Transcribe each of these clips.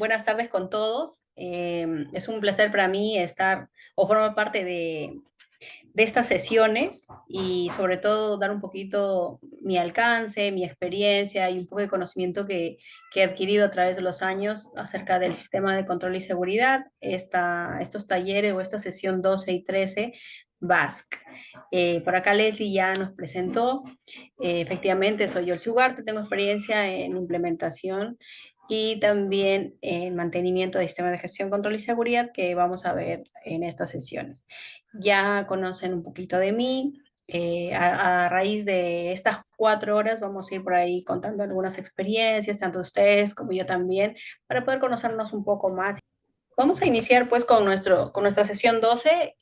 Buenas tardes con todos. Es un placer para mí estar o formar parte de estas sesiones y sobre todo dar un poquito mi alcance, mi experiencia y un poco de conocimiento que he adquirido a través de los años acerca del sistema de control y seguridad, estos talleres o esta sesión 12 y 13 BASC. Por acá Leslie ya nos presentó. Efectivamente, soy Yolsi Ugarte, tengo experiencia en implementación y también en mantenimiento de sistemas de gestión, control y seguridad que vamos a ver en estas sesiones. Ya conocen un poquito de mí. A raíz de estas 4 horas vamos a ir por ahí contando algunas experiencias, tanto ustedes como yo también, para poder conocernos un poco más. Vamos a iniciar pues con nuestra sesión 12.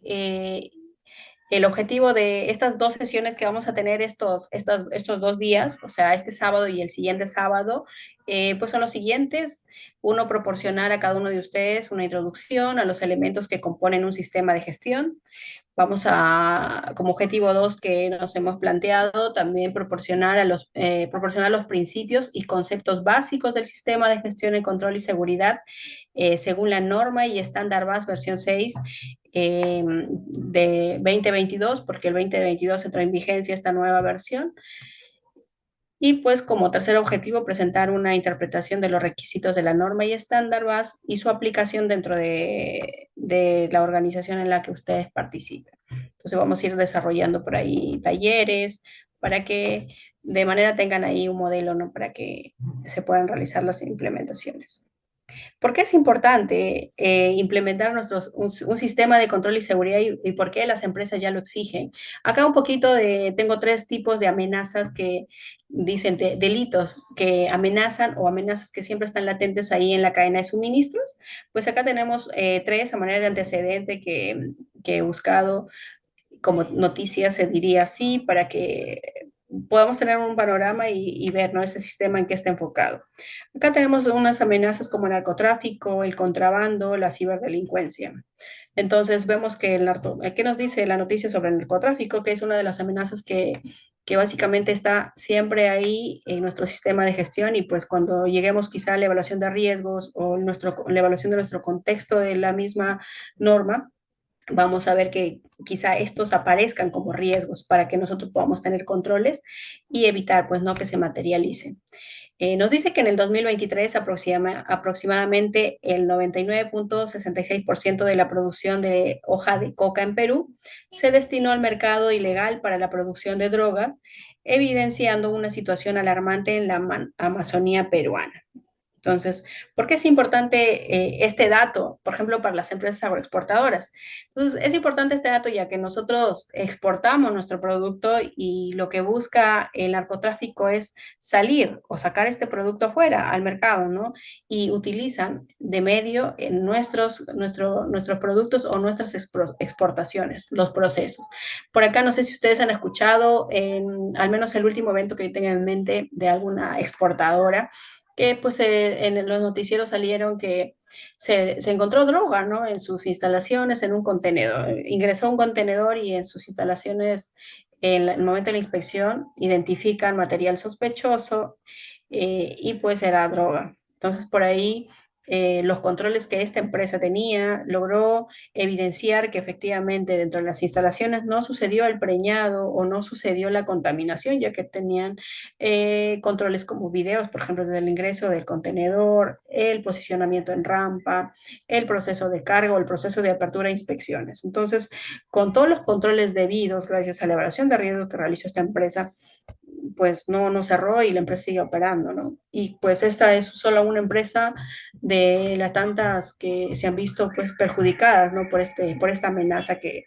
El objetivo de estas dos sesiones que vamos a tener estos 2 días, o sea, este sábado y el siguiente sábado, pues son los siguientes. Uno, proporcionar a cada uno de ustedes una introducción a los elementos que componen un sistema de gestión. Vamos a, como objetivo 2 que nos hemos planteado, también proporcionar los principios y conceptos básicos del sistema de gestión, y control y seguridad, según la norma y estándar BAS versión 6 de 2022, porque el 2022 entró en vigencia esta nueva versión. Y pues como tercer objetivo, presentar una interpretación de los requisitos de la norma y estándar BAS y su aplicación dentro de la organización en la que ustedes participen. Entonces vamos a ir desarrollando por ahí talleres para que de manera tengan ahí un modelo, ¿no? Para que se puedan realizar las implementaciones. ¿Por qué es importante implementar un sistema de control y seguridad y por qué las empresas ya lo exigen? Acá un poquito tengo 3 tipos de amenazas que dicen delitos que amenazan o amenazas que siempre están latentes ahí en la cadena de suministros. Pues acá tenemos 3 a manera de antecedente que he buscado como noticias, se diría así, para que podamos tener un panorama y ver, ¿no?, ese sistema en qué está enfocado. Acá tenemos unas amenazas como el narcotráfico, el contrabando, la ciberdelincuencia. Entonces vemos que ¿qué nos dice la noticia sobre el narcotráfico? Que es una de las amenazas que básicamente está siempre ahí en nuestro sistema de gestión y pues cuando lleguemos quizá a la evaluación de riesgos o la evaluación de nuestro contexto de la misma norma, vamos a ver que quizá estos aparezcan como riesgos para que nosotros podamos tener controles y evitar, pues, no que se materialicen. Nos dice que en el 2023 aproximadamente el 99.66% de la producción de hoja de coca en Perú se destinó al mercado ilegal para la producción de drogas, evidenciando una situación alarmante en la Amazonía peruana. Entonces, ¿por qué es importante este dato, por ejemplo, para las empresas agroexportadoras? Entonces, es importante este dato ya que nosotros exportamos nuestro producto y lo que busca el narcotráfico es salir o sacar este producto afuera, al mercado, ¿no? Y utilizan de medio en nuestros productos o nuestras exportaciones, los procesos. Por acá, no sé si ustedes han escuchado, al menos el último evento que yo tenga en mente de alguna exportadora, que pues en los noticieros salieron que se encontró droga, ¿no?, en sus instalaciones, en un contenedor. Ingresó a un contenedor y en sus instalaciones, en el momento de la inspección, identifican material sospechoso y pues era droga. Entonces por ahí los controles que esta empresa tenía logró evidenciar que efectivamente dentro de las instalaciones no sucedió el preñado o no sucedió la contaminación, ya que tenían controles como videos, por ejemplo, del ingreso del contenedor, el posicionamiento en rampa, el proceso de carga o el proceso de apertura e inspecciones. Entonces, con todos los controles debidos, gracias a la evaluación de riesgos que realizó esta empresa, pues no cerró y la empresa sigue operando, ¿no? Y pues esta es solo una empresa de las tantas que se han visto pues perjudicadas, ¿no?, por esta amenaza que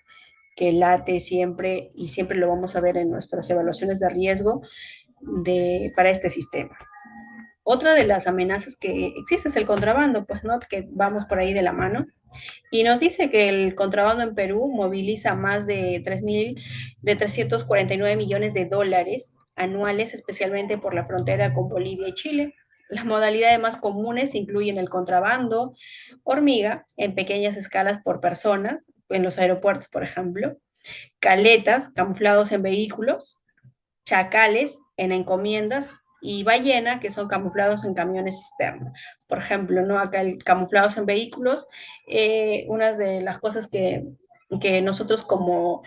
late siempre y siempre lo vamos a ver en nuestras evaluaciones de riesgo para este sistema. Otra de las amenazas que existe es el contrabando, pues, ¿no?, que vamos por ahí de la mano. Y nos dice que el contrabando en Perú moviliza más de 349 millones de dólares anuales, especialmente por la frontera con Bolivia y Chile. Las modalidades más comunes incluyen el contrabando, hormiga, en pequeñas escalas por personas, en los aeropuertos, por ejemplo, caletas, camuflados en vehículos, chacales en encomiendas y ballena, que son camuflados en camiones cisterna. Por ejemplo, ¿no? Acá el camuflados en vehículos, una de las cosas que nosotros como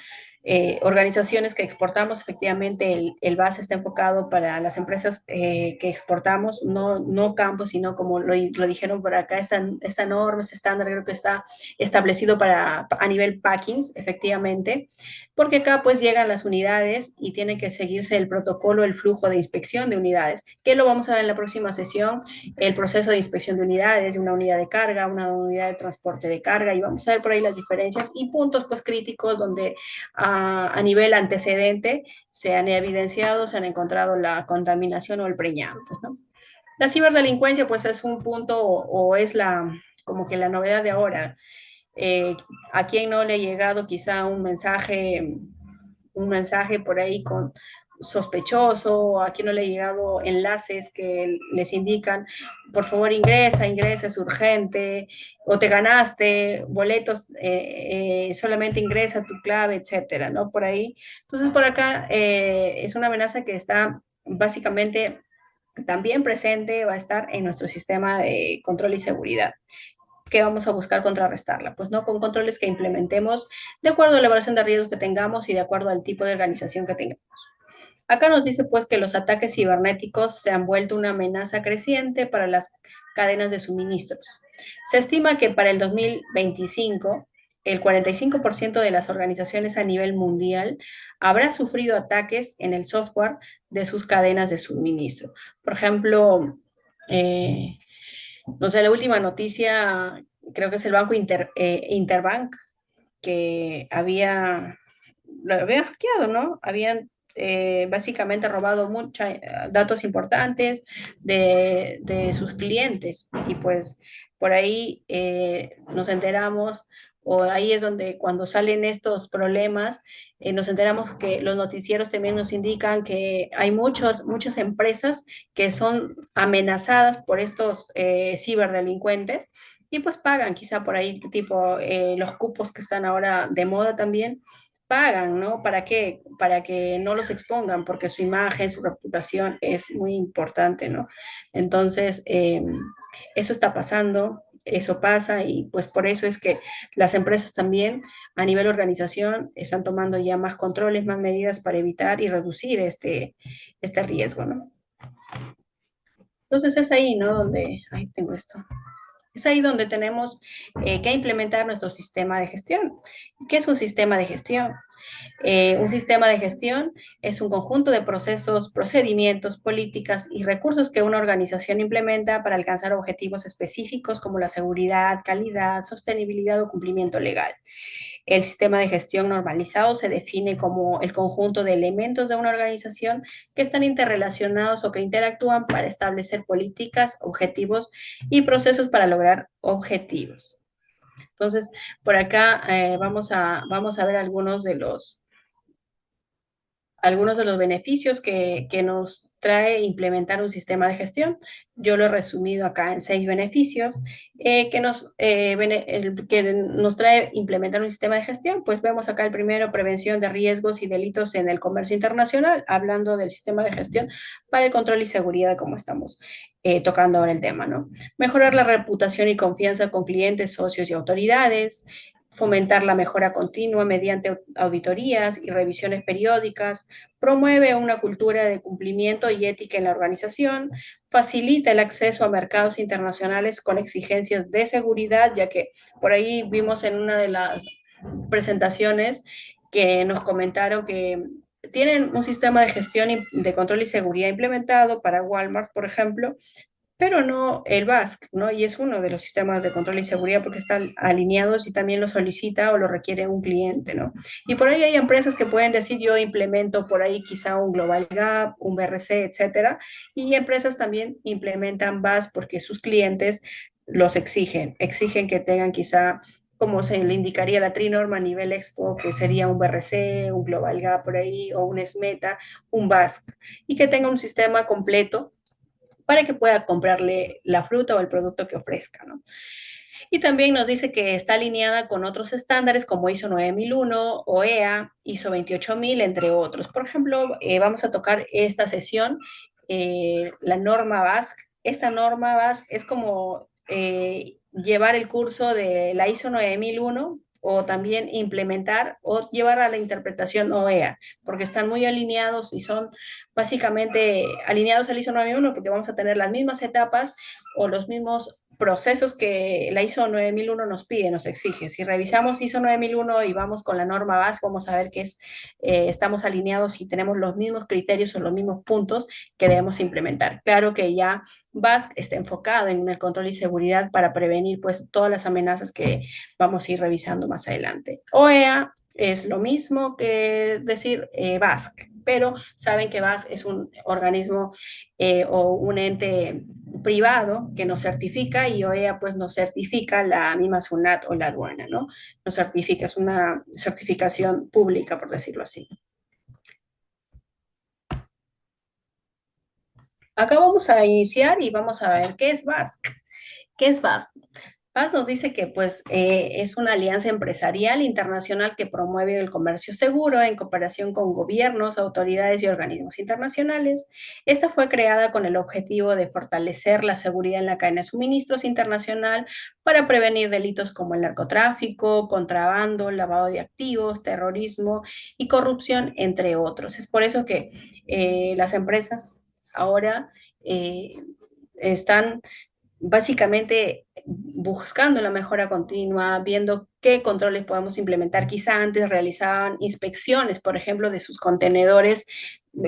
organizaciones que exportamos, efectivamente el base está enfocado para las empresas que exportamos, no campos, sino como lo dijeron por acá, esta norma, este estándar creo que está establecido a nivel packings, efectivamente, porque acá pues llegan las unidades y tiene que seguirse el protocolo, el flujo de inspección de unidades, que lo vamos a ver en la próxima sesión, el proceso de inspección de unidades, de una unidad de carga, una unidad de transporte de carga, y vamos a ver por ahí las diferencias y puntos pues críticos donde a nivel antecedente se han evidenciado, se han encontrado la contaminación o el preñado, pues, ¿no? La ciberdelincuencia pues es un punto o es como que la novedad de ahora. Eh, a quien no le ha llegado quizá un mensaje por ahí con sospechoso, a quien no le ha llegado enlaces que les indican, por favor ingresa, es urgente, o te ganaste boletos, solamente ingresa tu clave, etcétera, ¿no? Por ahí. Entonces, por acá es una amenaza que está básicamente también presente, va a estar en nuestro sistema de control y seguridad que vamos a buscar contrarrestarla, pues no con controles que implementemos de acuerdo a la evaluación de riesgos que tengamos y de acuerdo al tipo de organización que tengamos. Acá nos dice pues que los ataques cibernéticos se han vuelto una amenaza creciente para las cadenas de suministros. Se estima que para el 2025 el 45% de las organizaciones a nivel mundial habrá sufrido ataques en el software de sus cadenas de suministro. Por ejemplo, no sé, la última noticia creo que es el banco Interbank, que lo había hackeado, ¿no? Habían básicamente robado muchos datos importantes de sus clientes y pues por ahí nos enteramos o ahí es donde cuando salen estos problemas nos enteramos que los noticieros también nos indican que hay muchas empresas que son amenazadas por estos ciberdelincuentes y pues pagan quizá por ahí tipo los cupos que están ahora de moda también pagan, ¿no? ¿Para qué? Para que no los expongan, porque su imagen, su reputación es muy importante, ¿no? Entonces, eso está pasando, eso pasa y pues por eso es que las empresas también a nivel organización están tomando ya más controles, más medidas para evitar y reducir este riesgo, ¿no? Entonces es ahí, ¿no? Donde, ahí tengo esto. Es ahí donde tenemos que implementar nuestro sistema de gestión. ¿Qué es un sistema de gestión? Un sistema de gestión es un conjunto de procesos, procedimientos, políticas y recursos que una organización implementa para alcanzar objetivos específicos como la seguridad, calidad, sostenibilidad o cumplimiento legal. El sistema de gestión normalizado se define como el conjunto de elementos de una organización que están interrelacionados o que interactúan para establecer políticas, objetivos y procesos para lograr objetivos. Entonces, por acá vamos a ver algunos de los beneficios que nos trae implementar un sistema de gestión. Yo lo he resumido acá en 6 beneficios que nos trae implementar un sistema de gestión. Pues vemos acá el primero, prevención de riesgos y delitos en el comercio internacional, hablando del sistema de gestión para el control y seguridad, como estamos tocando ahora el tema, ¿no? Mejorar la reputación y confianza con clientes, socios y autoridades, fomentar la mejora continua mediante auditorías y revisiones periódicas, promueve una cultura de cumplimiento y ética en la organización, facilita el acceso a mercados internacionales con exigencias de seguridad, ya que por ahí vimos en una de las presentaciones que nos comentaron que tienen un sistema de gestión de control y seguridad implementado para Walmart, por ejemplo, pero no el BASC, ¿no? Y es uno de los sistemas de control y seguridad porque están alineados y también lo solicita o lo requiere un cliente, ¿no? Y por ahí hay empresas que pueden decir, yo implemento por ahí quizá un Global Gap, un BRC, etcétera, y empresas también implementan BAS porque sus clientes los exigen que tengan quizá como se le indicaría la trinorma a nivel Expo, que sería un BRC, un Global Gap por ahí, o un SMETA, un BASC, y que tenga un sistema completo para que pueda comprarle la fruta o el producto que ofrezca, ¿no? Y también nos dice que está alineada con otros estándares como ISO 9001, OEA, ISO 28000, entre otros. Por ejemplo, vamos a tocar esta sesión la norma BASC. Esta norma BASC es como llevar el curso de la ISO 9001 o también implementar o llevar a la interpretación OEA, porque están muy alineados y son básicamente alineados al ISO 9001 porque vamos a tener las mismas etapas o los mismos procesos que la ISO 9001 nos pide, nos exige. Si revisamos ISO 9001 y vamos con la norma BAS, vamos a ver que estamos alineados y tenemos los mismos criterios o los mismos puntos que debemos implementar. Claro que ya BASC está enfocado en el control y seguridad para prevenir pues todas las amenazas que vamos a ir revisando más adelante. OEA es lo mismo que decir BASC, pero saben que BASC es un organismo o un ente privado que nos certifica y OEA pues nos certifica la misma SUNAT o la aduana, ¿no? Nos certifica, es una certificación pública, por decirlo así. Acá vamos a iniciar y vamos a ver qué es BASC. ¿Qué es BASC? Paz nos dice que pues, es una alianza empresarial internacional que promueve el comercio seguro en cooperación con gobiernos, autoridades y organismos internacionales. Esta fue creada con el objetivo de fortalecer la seguridad en la cadena de suministros internacional para prevenir delitos como el narcotráfico, contrabando, lavado de activos, terrorismo y corrupción, entre otros. Es por eso que las empresas ahora eh, están básicamente buscando la mejora continua, viendo qué controles podemos implementar. Quizá antes realizaban inspecciones, por ejemplo, de sus contenedores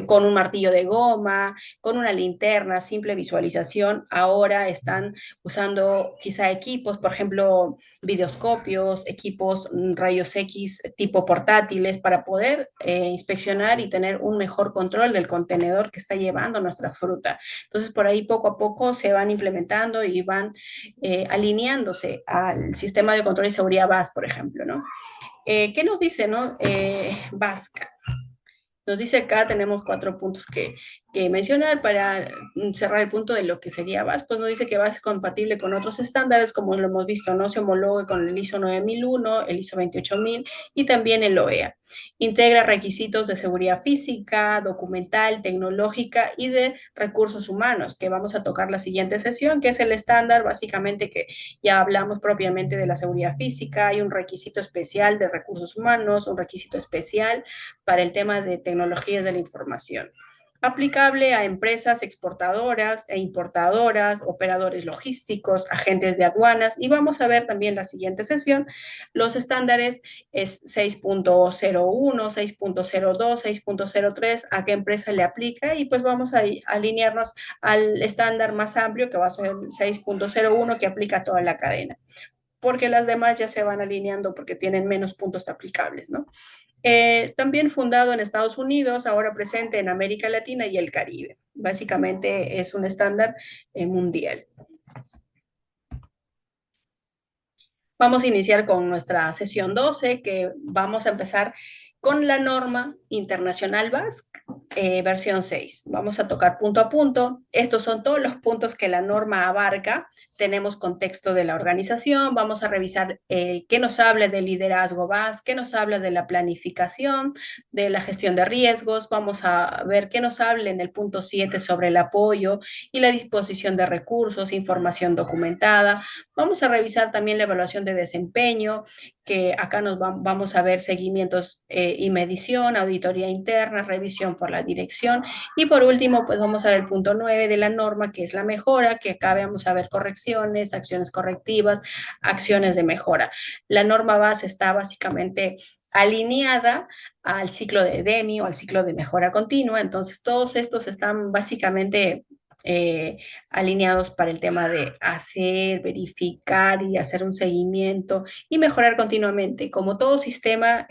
con un martillo de goma, con una linterna, simple visualización. Ahora están usando quizá equipos, por ejemplo, videoscopios, equipos rayos X tipo portátiles para poder inspeccionar y tener un mejor control del contenedor que está llevando nuestra fruta. Entonces, por ahí poco a poco se van implementando y van alineándose al sistema de control y seguridad BAS, por ejemplo, ¿no? ¿Qué nos dice, no? BASC. Nos dice acá, tenemos 4 puntos que mencionar para cerrar el punto de lo que sería BAS. Pues nos dice que BAS es compatible con otros estándares, como lo hemos visto, no se homologa con el ISO 9001, el ISO 28000 y también el OEA. Integra requisitos de seguridad física, documental, tecnológica y de recursos humanos, que vamos a tocar la siguiente sesión, que es el estándar, básicamente que ya hablamos propiamente de la seguridad física. Hay un requisito especial de recursos humanos, un requisito especial para el tema de tecnologías de la información, aplicable a empresas exportadoras e importadoras, operadores logísticos, agentes de aduanas, y vamos a ver también en la siguiente sesión los estándares es 6.01, 6.02, 6.03, a qué empresa le aplica, y pues vamos a alinearnos al estándar más amplio que va a ser el 6.01 que aplica a toda la cadena, porque las demás ya se van alineando porque tienen menos puntos aplicables, ¿no? También fundado en Estados Unidos, ahora presente en América Latina y el Caribe. Básicamente es un estándar mundial. Vamos a iniciar con nuestra sesión 12, que vamos a empezar con la norma internacional BASC, versión 6. Vamos a tocar punto a punto. Estos son todos los puntos que la norma abarca. Tenemos contexto de la organización. Vamos a revisar qué nos habla del liderazgo BASC, qué nos habla de la planificación, de la gestión de riesgos. Vamos a ver qué nos habla en el punto 7 sobre el apoyo y la disposición de recursos, información documentada. Vamos a revisar también la evaluación de desempeño, que acá vamos a ver seguimientos y medición, auditoría interna, revisión por la dirección. Y por último, pues vamos a ver el punto 9 de la norma, que es la mejora, que acá vamos a ver correcciones, acciones correctivas, acciones de mejora. La norma base está básicamente alineada al ciclo de DEMI o al ciclo de mejora continua. Entonces, todos estos están básicamente alineados para el tema de hacer, verificar y hacer un seguimiento y mejorar continuamente. Como todo sistema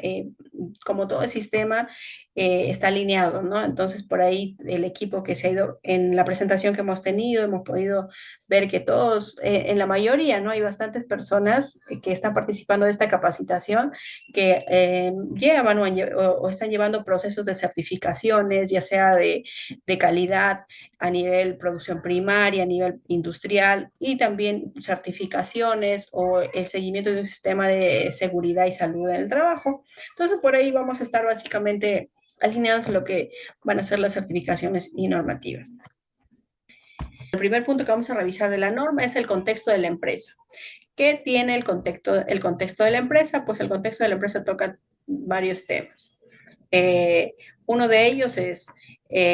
está alineado, ¿no? Entonces, por ahí el equipo que se ha ido, en la presentación que hemos tenido, hemos podido ver que todos, en la mayoría, ¿no? Hay bastantes personas que están participando de esta capacitación que llevan o están llevando procesos de certificaciones, ya sea de calidad a nivel producción primaria, a nivel industrial, y también certificaciones o el seguimiento de un sistema de seguridad y salud en el trabajo. Entonces, por ahí vamos a estar básicamente alineados en lo que van a ser las certificaciones y normativas. El primer punto que vamos a revisar de la norma es el contexto de la empresa. ¿Qué tiene el contexto de la empresa? Pues el contexto de la empresa toca varios temas. Uno de ellos es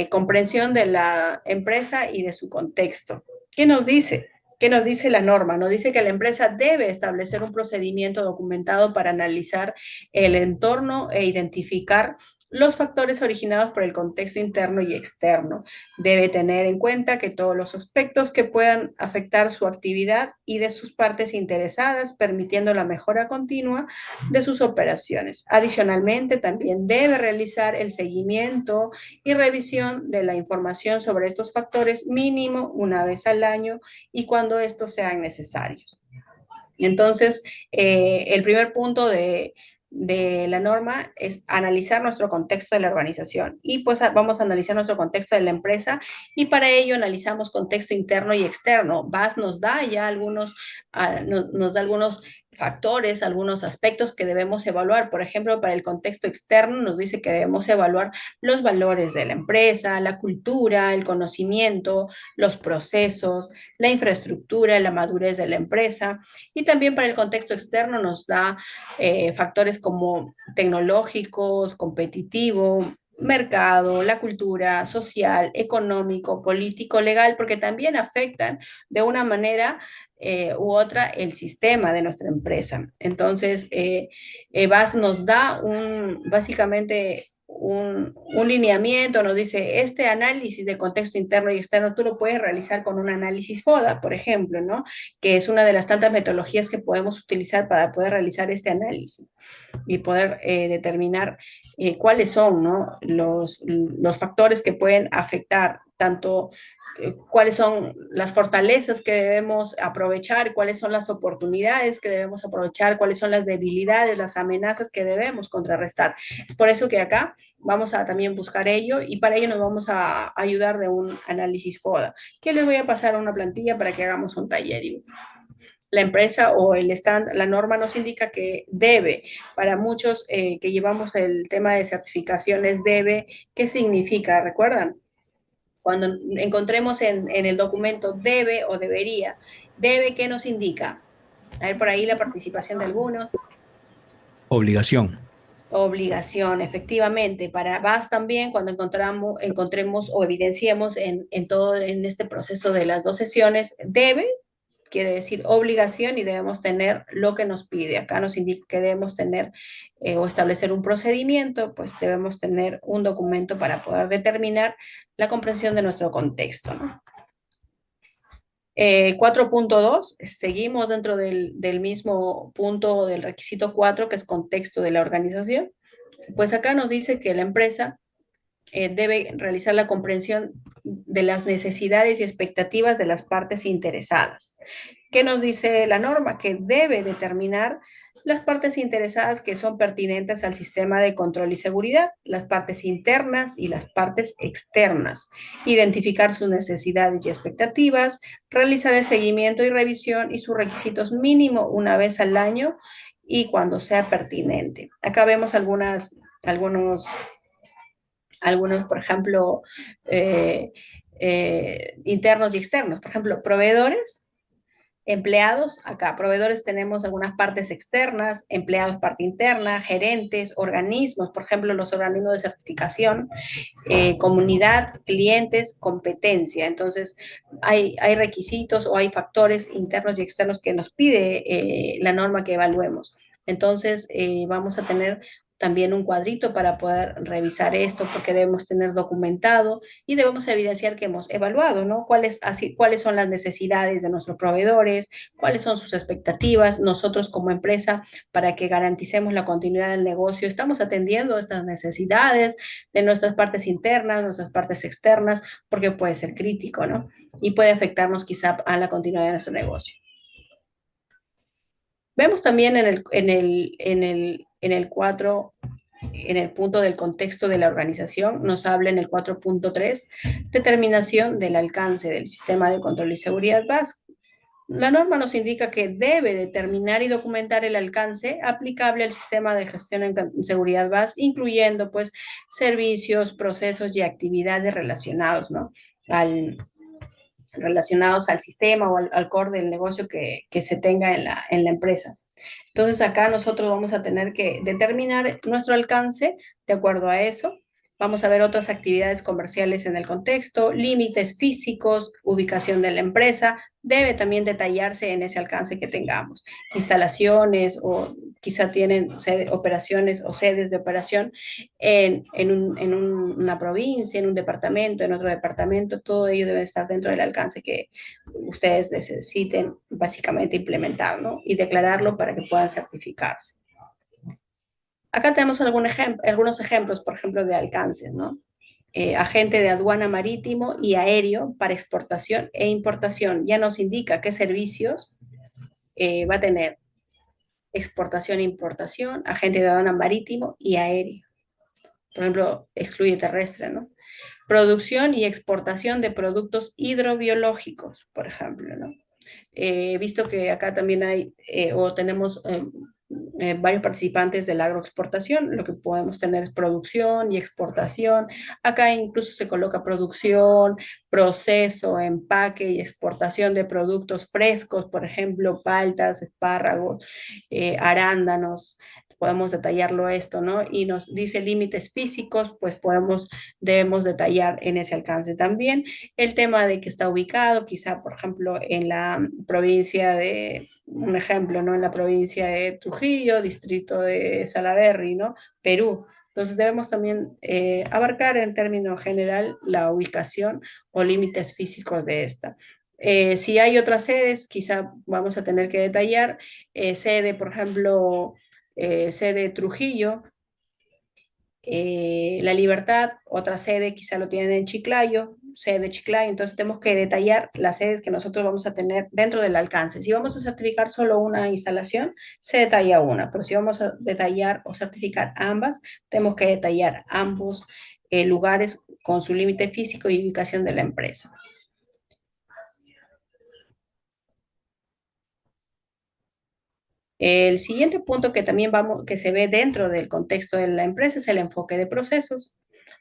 comprensión de la empresa y de su contexto. ¿Qué nos dice? ¿Qué nos dice la norma? Nos dice que la empresa debe establecer un procedimiento documentado para analizar el entorno e identificar los factores originados por el contexto interno y externo. Debe tener en cuenta que todos los aspectos que puedan afectar su actividad y de sus partes interesadas, permitiendo la mejora continua de sus operaciones. Adicionalmente, también debe realizar el seguimiento y revisión de la información sobre estos factores mínimo una vez al año y cuando estos sean necesarios. Entonces, el primer punto de la norma es analizar nuestro contexto de la organización y pues vamos a analizar nuestro contexto de la empresa y para ello analizamos contexto interno y externo. VAS nos da ya nos da algunos factores, algunos aspectos que debemos evaluar. Por ejemplo, para el contexto externo nos dice que debemos evaluar los valores de la empresa, la cultura, el conocimiento, los procesos, la infraestructura, la madurez de la empresa. Y también para el contexto externo nos da factores como tecnológicos, competitivo, mercado, la cultura, social, económico, político, legal, porque también afectan de una manera u otra el sistema de nuestra empresa. Entonces, VAS nos da básicamente un lineamiento, nos dice, este análisis de contexto interno y externo tú lo puedes realizar con un análisis FODA, por ejemplo, ¿no? Que es una de las tantas metodologías que podemos utilizar para poder realizar este análisis y poder determinar cuáles son, ¿no? los factores que pueden afectar tanto cuáles son las fortalezas que debemos aprovechar, cuáles son las oportunidades que debemos aprovechar, cuáles son las debilidades, las amenazas que debemos contrarrestar. Es por eso que acá vamos a también buscar ello y para ello nos vamos a ayudar de un análisis FODA, que les voy a pasar a una plantilla para que hagamos un taller. La empresa o el stand, la norma nos indica que debe, para muchos que llevamos el tema de certificaciones, debe, ¿qué significa? ¿Recuerdan? Cuando encontremos en el documento debe o debería, debe, ¿qué nos indica? A ver por ahí la participación de algunos. Obligación. Obligación, efectivamente. Para VAS también, cuando encontremos o evidenciemos todo en este proceso de las dos sesiones, debe, quiere decir obligación y debemos tener lo que nos pide. Acá nos indica que debemos tener o establecer un procedimiento, pues debemos tener un documento para poder determinar la comprensión de nuestro contexto, ¿no? 4.2, seguimos dentro del mismo punto del requisito 4, que es contexto de la organización. Pues acá nos dice que la empresa debe realizar la comprensión de las necesidades y expectativas de las partes interesadas. ¿Qué nos dice la norma? Que debe determinar las partes interesadas que son pertinentes al sistema de control y seguridad, las partes internas y las partes externas, identificar sus necesidades y expectativas, realizar el seguimiento y revisión y sus requisitos mínimo una vez al año y cuando sea pertinente. Acá vemos algunos, por ejemplo, internos y externos. Por ejemplo, proveedores, empleados, acá, proveedores tenemos algunas partes externas, empleados parte interna, gerentes, organismos, por ejemplo, los organismos de certificación, comunidad, clientes, competencia. Entonces, hay requisitos o hay factores internos y externos que nos pide la norma que evaluemos. Entonces, vamos a tener también un cuadrito para poder revisar esto porque debemos tener documentado y debemos evidenciar que hemos evaluado, ¿no? Cuáles son las necesidades de nuestros proveedores, cuáles son sus expectativas, nosotros como empresa, para que garanticemos la continuidad del negocio, estamos atendiendo estas necesidades de nuestras partes internas, nuestras partes externas, porque puede ser crítico, ¿no? Y puede afectarnos quizá a la continuidad de nuestro negocio. Vemos también en el 4, en el punto del contexto de la organización, nos habla en el 4.3, determinación del alcance del sistema de control y seguridad VAS. La norma nos indica que debe determinar y documentar el alcance aplicable al sistema de gestión en seguridad VAS, incluyendo pues servicios, procesos y actividades relacionados, ¿no? relacionados al sistema o al core del negocio que se tenga en la empresa. Entonces acá nosotros vamos a tener que determinar nuestro alcance de acuerdo a eso. Vamos a ver otras actividades comerciales en el contexto, límites físicos, ubicación de la empresa. Debe también detallarse en ese alcance que tengamos. Instalaciones o quizá tienen operaciones o sedes de operación una provincia, en un departamento, en otro departamento. Todo ello debe estar dentro del alcance que ustedes necesiten básicamente implementar, ¿no? Y declararlo para que puedan certificarse. Acá tenemos algunos ejemplos, por ejemplo, de alcances, ¿no? Agente de aduana marítimo y aéreo para exportación e importación. Ya nos indica qué servicios va a tener exportación e importación, agente de aduana marítimo y aéreo. Por ejemplo, excluye terrestre, ¿no? Producción y exportación de productos hidrobiológicos, por ejemplo, ¿no? Visto que acá también hay o tenemos varios participantes de la agroexportación, lo que podemos tener es producción y exportación. Acá incluso se coloca producción, proceso, empaque y exportación de productos frescos, por ejemplo, paltas, espárragos, arándanos. Podemos detallarlo esto, ¿no? Y nos dice límites físicos, pues debemos detallar en ese alcance también el tema de que está ubicado, quizá, por ejemplo, en la provincia de, un ejemplo, ¿no? En la provincia de Trujillo, distrito de Salaberry, ¿no? Perú. Entonces debemos también abarcar en términos general la ubicación o límites físicos de esta. Si hay otras sedes, quizá vamos a tener que detallar sede, por ejemplo, sede Trujillo, La Libertad, otra sede quizá lo tienen en Chiclayo, sede de Chiclayo, entonces tenemos que detallar las sedes que nosotros vamos a tener dentro del alcance. Si vamos a certificar solo una instalación, se detalla una, pero si vamos a detallar o certificar ambas, tenemos que detallar ambos lugares con su límite físico y ubicación de la empresa. El siguiente punto que también que se ve dentro del contexto de la empresa es el enfoque de procesos.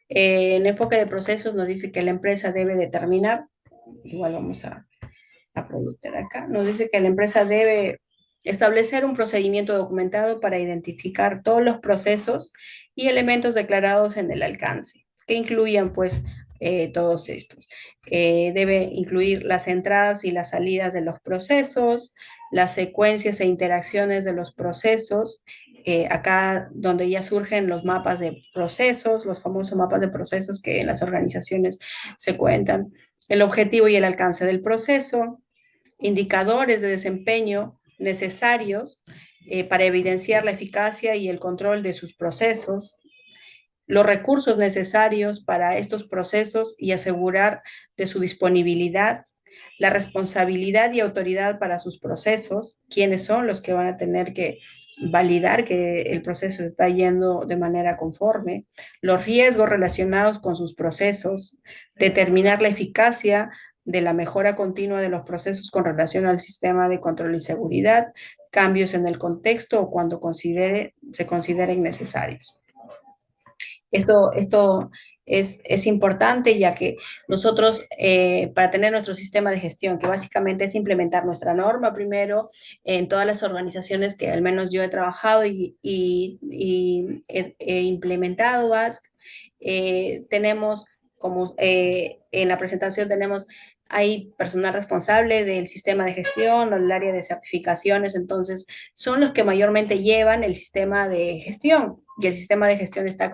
El enfoque de procesos nos dice que la empresa debe determinar, igual vamos a proyectar acá, nos dice que la empresa debe establecer un procedimiento documentado para identificar todos los procesos y elementos declarados en el alcance, que incluyan pues todos estos. Debe incluir las entradas y las salidas de los procesos, las secuencias e interacciones de los procesos, acá donde ya surgen los mapas de procesos, los famosos mapas de procesos que en las organizaciones se cuentan, el objetivo y el alcance del proceso, indicadores de desempeño necesarios para evidenciar la eficacia y el control de sus procesos, los recursos necesarios para estos procesos y asegurar de su disponibilidad, la responsabilidad y autoridad para sus procesos, quiénes son los que van a tener que validar que el proceso está yendo de manera conforme, los riesgos relacionados con sus procesos, determinar la eficacia de la mejora continua de los procesos con relación al sistema de control y seguridad, cambios en el contexto o cuando se consideren necesarios. Esto es importante ya que nosotros, para tener nuestro sistema de gestión, que básicamente es implementar nuestra norma primero en todas las organizaciones que al menos yo he trabajado y he implementado, tenemos como en la presentación tenemos hay personal responsable del sistema de gestión o el área de certificaciones, entonces son los que mayormente llevan el sistema de gestión y el sistema de gestión está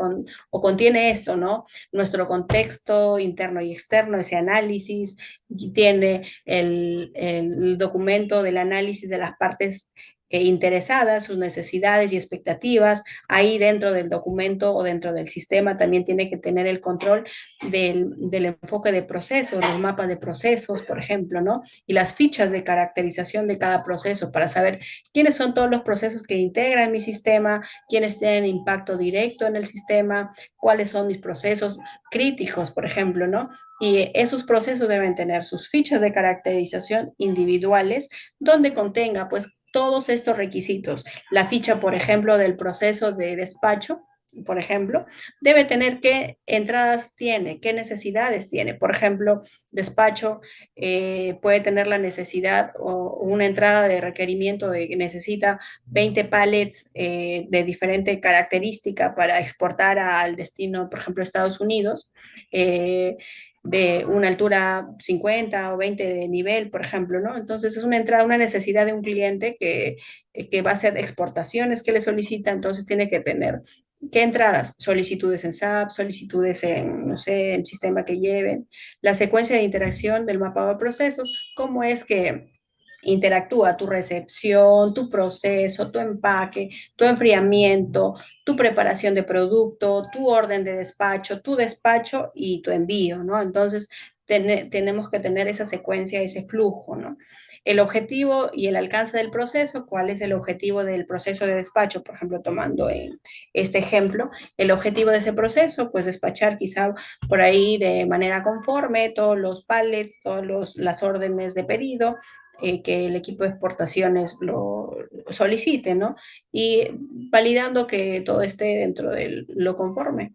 o contiene esto, ¿no? Nuestro contexto interno y externo, ese análisis, y tiene el documento del análisis de las partes interesadas, sus necesidades y expectativas. Ahí dentro del documento o dentro del sistema también tiene que tener el control del enfoque de procesos, los mapas de procesos, por ejemplo, ¿no? Y las fichas de caracterización de cada proceso para saber quiénes son todos los procesos que integran mi sistema, quiénes tienen impacto directo en el sistema, cuáles son mis procesos críticos, por ejemplo, ¿no? Y esos procesos deben tener sus fichas de caracterización individuales donde contenga, pues, todos estos requisitos. La ficha, por ejemplo, del proceso de despacho, por ejemplo, debe tener qué entradas tiene, qué necesidades tiene. Por ejemplo, despacho puede tener la necesidad o una entrada de requerimiento de que necesita 20 pallets de diferente característica para exportar al destino, por ejemplo, Estados Unidos. De una altura 50 o 20 de nivel, por ejemplo, ¿no? Entonces es una entrada, una necesidad de un cliente que va a hacer exportaciones que le solicita, entonces tiene que tener ¿qué entradas? Solicitudes en SAP, solicitudes en, no sé, en sistema que lleven, la secuencia de interacción del mapado de procesos, cómo es que interactúa tu recepción, tu proceso, tu empaque, tu enfriamiento, tu preparación de producto, tu orden de despacho, tu despacho y tu envío, ¿no? Entonces, tenemos que tener esa secuencia, ese flujo, ¿no? El objetivo y el alcance del proceso, cuál es el objetivo del proceso de despacho, por ejemplo, tomando en este ejemplo, el objetivo de ese proceso, pues despachar quizá por ahí de manera conforme todos los pallets, todas las órdenes de pedido, que el equipo de exportaciones lo solicite, ¿no? Y validando que todo esté dentro de lo conforme.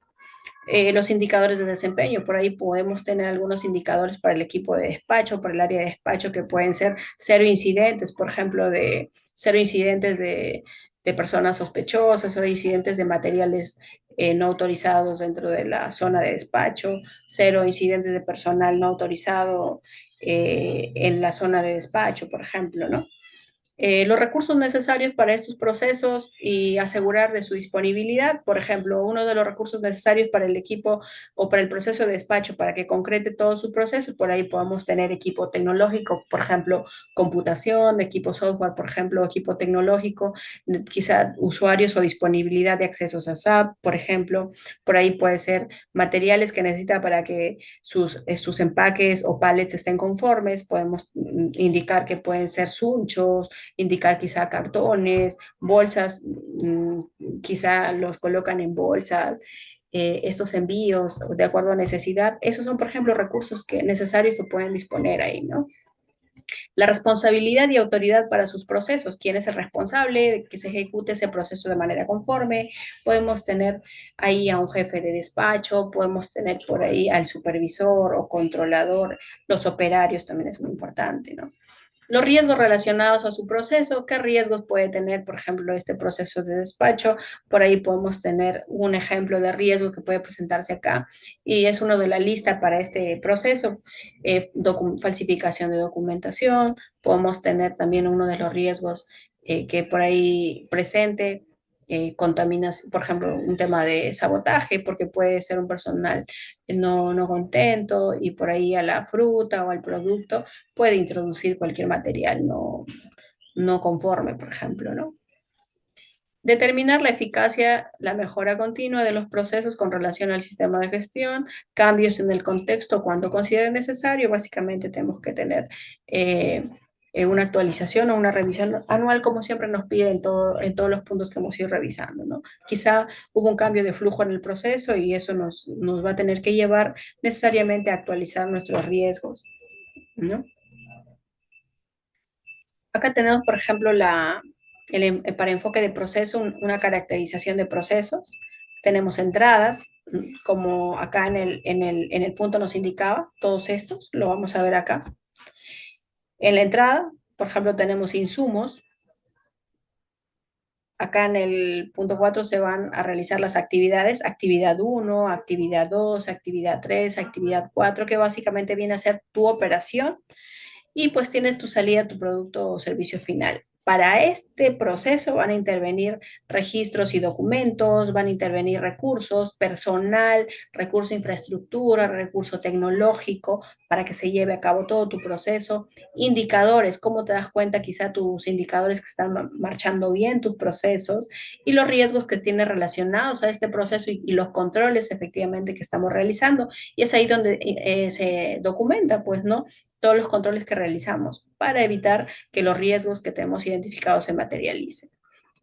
Los indicadores de desempeño. Por ahí podemos tener algunos indicadores para el equipo de despacho, para el área de despacho, que pueden ser cero incidentes, por ejemplo, de cero incidentes de personas sospechosas, cero incidentes de materiales no autorizados dentro de la zona de despacho, cero incidentes de personal no autorizado en la zona de despacho, por ejemplo, ¿no? Los recursos necesarios para estos procesos y asegurar de su disponibilidad. Por ejemplo, uno de los recursos necesarios para el equipo o para el proceso de despacho para que concrete todo su proceso, por ahí podemos tener equipo tecnológico, por ejemplo, computación, equipo software, por ejemplo, equipo tecnológico, quizá usuarios o disponibilidad de accesos a SAP, por ejemplo, por ahí puede ser materiales que necesita para que sus empaques o pallets estén conformes, podemos indicar que pueden ser sunchos, indicar quizá cartones, bolsas, quizá los colocan en bolsas, estos envíos de acuerdo a necesidad. Esos son, por ejemplo, recursos necesarios que pueden disponer ahí, ¿no? La responsabilidad y autoridad para sus procesos. ¿Quién es el responsable de que se ejecute ese proceso de manera conforme? Podemos tener ahí a un jefe de despacho, podemos tener por ahí al supervisor o controlador, los operarios también es muy importante, ¿no? Los riesgos relacionados a su proceso, ¿qué riesgos puede tener, por ejemplo, este proceso de despacho? Por ahí podemos tener un ejemplo de riesgo que puede presentarse acá y es uno de la lista para este proceso, falsificación de documentación, podemos tener también uno de los riesgos que por ahí presente, contaminación, por ejemplo, un tema de sabotaje, porque puede ser un personal no contento y por ahí a la fruta o al producto puede introducir cualquier material no conforme, por ejemplo, ¿no? Determinar la eficacia, la mejora continua de los procesos con relación al sistema de gestión, cambios en el contexto cuando considere necesario. Básicamente tenemos que tener una actualización o una revisión anual, como siempre nos pide en todos los puntos que hemos ido revisando, ¿no? Quizá hubo un cambio de flujo en el proceso y eso nos va a tener que llevar necesariamente a actualizar nuestros riesgos, ¿no? Acá tenemos, por ejemplo, para enfoque de proceso, una caracterización de procesos. Tenemos entradas, como acá en el punto nos indicaba, todos estos, lo vamos a ver acá. En la entrada, por ejemplo, tenemos insumos. Acá en el punto 4 se van a realizar las actividades, actividad 1, actividad 2, actividad 3, actividad 4, que básicamente viene a ser tu operación y pues tienes tu salida, tu producto o servicio final. Para este proceso van a intervenir registros y documentos, van a intervenir recursos, personal, recurso de infraestructura, recurso tecnológico para que se lleve a cabo todo tu proceso, indicadores, cómo te das cuenta quizá tus indicadores que están marchando bien tus procesos y los riesgos que tienen relacionados a este proceso y los controles efectivamente que estamos realizando. Y es ahí donde se documenta, pues, ¿no? Todos los controles que realizamos para evitar que los riesgos que tenemos identificados se materialicen.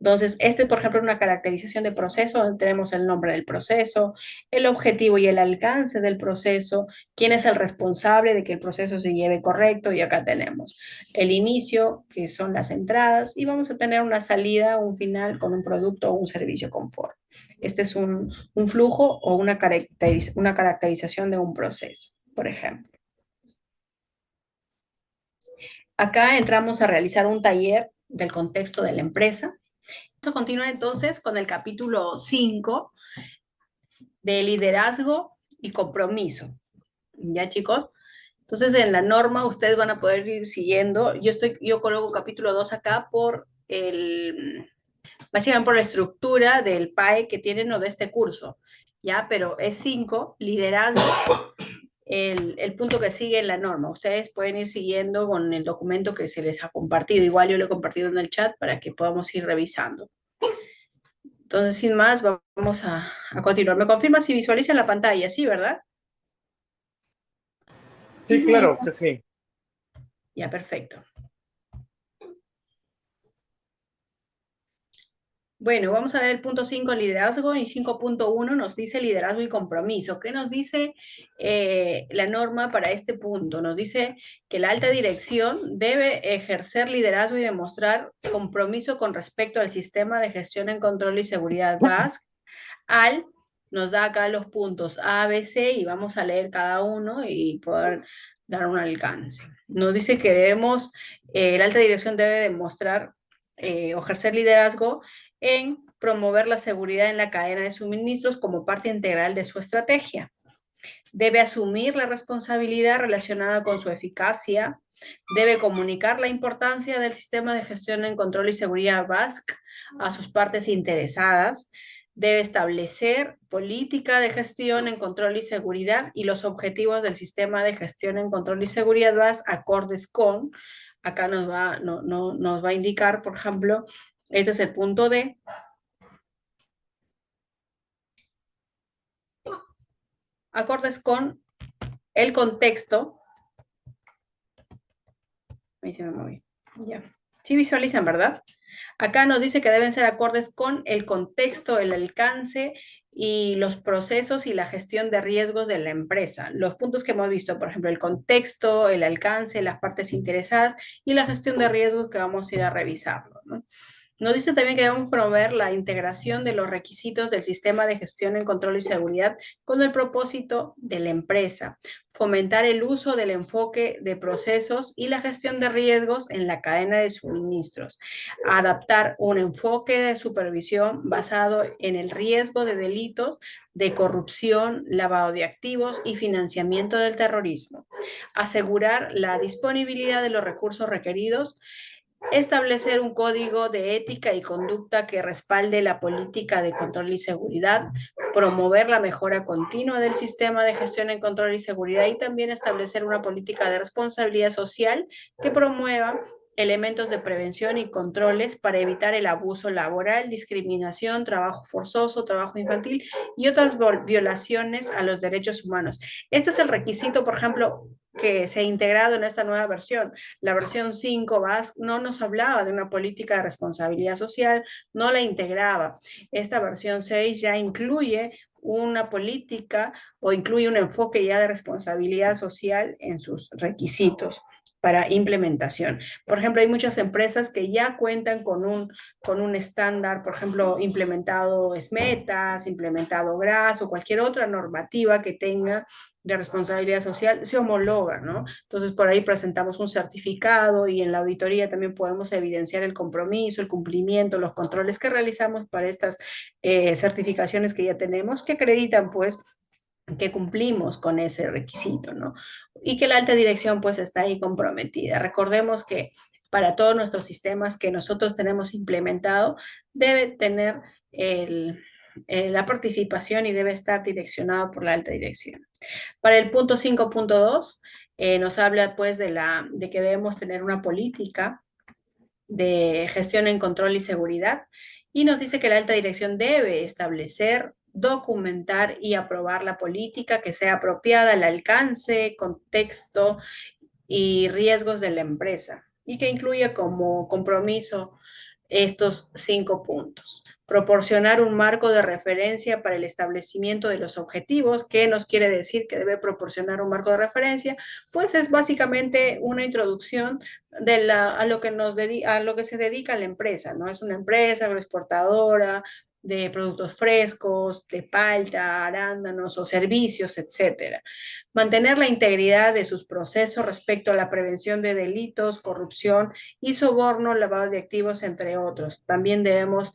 Entonces, este, por ejemplo, es una caracterización de proceso donde tenemos el nombre del proceso, el objetivo y el alcance del proceso, quién es el responsable de que el proceso se lleve correcto y acá tenemos el inicio, que son las entradas, y vamos a tener una salida, un final con un producto o un servicio conforme. Este es un flujo o una caracterización de un proceso, por ejemplo. Acá entramos a realizar un taller del contexto de la empresa. Vamos a continuar entonces con el capítulo 5 de liderazgo y compromiso. ¿Ya, chicos? Entonces, en la norma ustedes van a poder ir siguiendo. Yo coloco capítulo 2 acá básicamente por la estructura del PAE que tienen o de este curso, ¿ya? Pero es 5 liderazgo, el punto que sigue en la norma. Ustedes pueden ir siguiendo con el documento que se les ha compartido. Igual yo lo he compartido en el chat para que podamos ir revisando. Entonces, sin más, vamos a continuar. ¿Me confirma si visualizan la pantalla? Sí, ¿verdad? Sí, claro que sí. Ya, perfecto. Bueno, vamos a ver el punto 5, liderazgo, y 5.1 nos dice liderazgo y compromiso. ¿Qué nos dice la norma para este punto? Nos dice que la alta dirección debe ejercer liderazgo y demostrar compromiso con respecto al sistema de gestión en control y seguridad BASC. Nos da acá los puntos A, B, C y vamos a leer cada uno y poder dar un alcance. Nos dice que la alta dirección debe demostrar o ejercer liderazgo en promover la seguridad en la cadena de suministros como parte integral de su estrategia. Debe asumir la responsabilidad relacionada con su eficacia. Debe comunicar la importancia del sistema de gestión en control y seguridad BASC a sus partes interesadas. Debe establecer política de gestión en control y seguridad y los objetivos del sistema de gestión en control y seguridad BASC acordes con. Acá nos va a indicar, por ejemplo, este es el punto D. Acordes con el contexto. Ahí se me movió. Ya. Sí visualizan, ¿verdad? Acá nos dice que deben ser acordes con el contexto, el alcance y los procesos y la gestión de riesgos de la empresa. Los puntos que hemos visto, por ejemplo, el contexto, el alcance, las partes interesadas y la gestión de riesgos que vamos a ir a revisarlo, ¿no? Nos dice también que debemos promover la integración de los requisitos del sistema de gestión en control y seguridad con el propósito de la empresa, fomentar el uso del enfoque de procesos y la gestión de riesgos en la cadena de suministros, adaptar un enfoque de supervisión basado en el riesgo de delitos de corrupción, lavado de activos y financiamiento del terrorismo, asegurar la disponibilidad de los recursos requeridos, establecer un código de ética y conducta que respalde la política de control y seguridad, promover la mejora continua del sistema de gestión en control y seguridad y también establecer una política de responsabilidad social que promueva elementos de prevención y controles para evitar el abuso laboral, discriminación, trabajo forzoso, trabajo infantil y otras violaciones a los derechos humanos. Este es el requisito, por ejemplo, que se ha integrado en esta nueva versión. La versión 5 VASC no nos hablaba de una política de responsabilidad social, no la integraba. Esta versión 6 ya incluye una política o incluye un enfoque ya de responsabilidad social en sus requisitos para implementación. Por ejemplo, hay muchas empresas que ya cuentan con un estándar, por ejemplo, implementado SMETAS, implementado GRAS o cualquier otra normativa que tenga de responsabilidad social, se homologa, ¿no? Entonces, por ahí presentamos un certificado y en la auditoría también podemos evidenciar el compromiso, el cumplimiento, los controles que realizamos para estas certificaciones que ya tenemos, que acreditan, pues, que cumplimos con ese requisito, ¿no? Y que la alta dirección pues está ahí comprometida. Recordemos que para todos nuestros sistemas que nosotros tenemos implementado, debe tener la participación y debe estar direccionado por la alta dirección. Para el punto 5.2 nos habla pues de que debemos tener una política de gestión en control y seguridad y nos dice que la alta dirección debe establecer, documentar y aprobar la política que sea apropiada al alcance, contexto y riesgos de la empresa y que incluya como compromiso estos 5 puntos. Proporcionar un marco de referencia para el establecimiento de los objetivos. ¿Qué nos quiere decir que debe proporcionar un marco de referencia? Pues es básicamente una introducción a lo que se dedica la empresa, ¿no? Es una empresa agroexportadora, de productos frescos, de palta, arándanos o servicios, etcétera. Mantener la integridad de sus procesos respecto a la prevención de delitos, corrupción y soborno, lavado de activos, entre otros. También debemos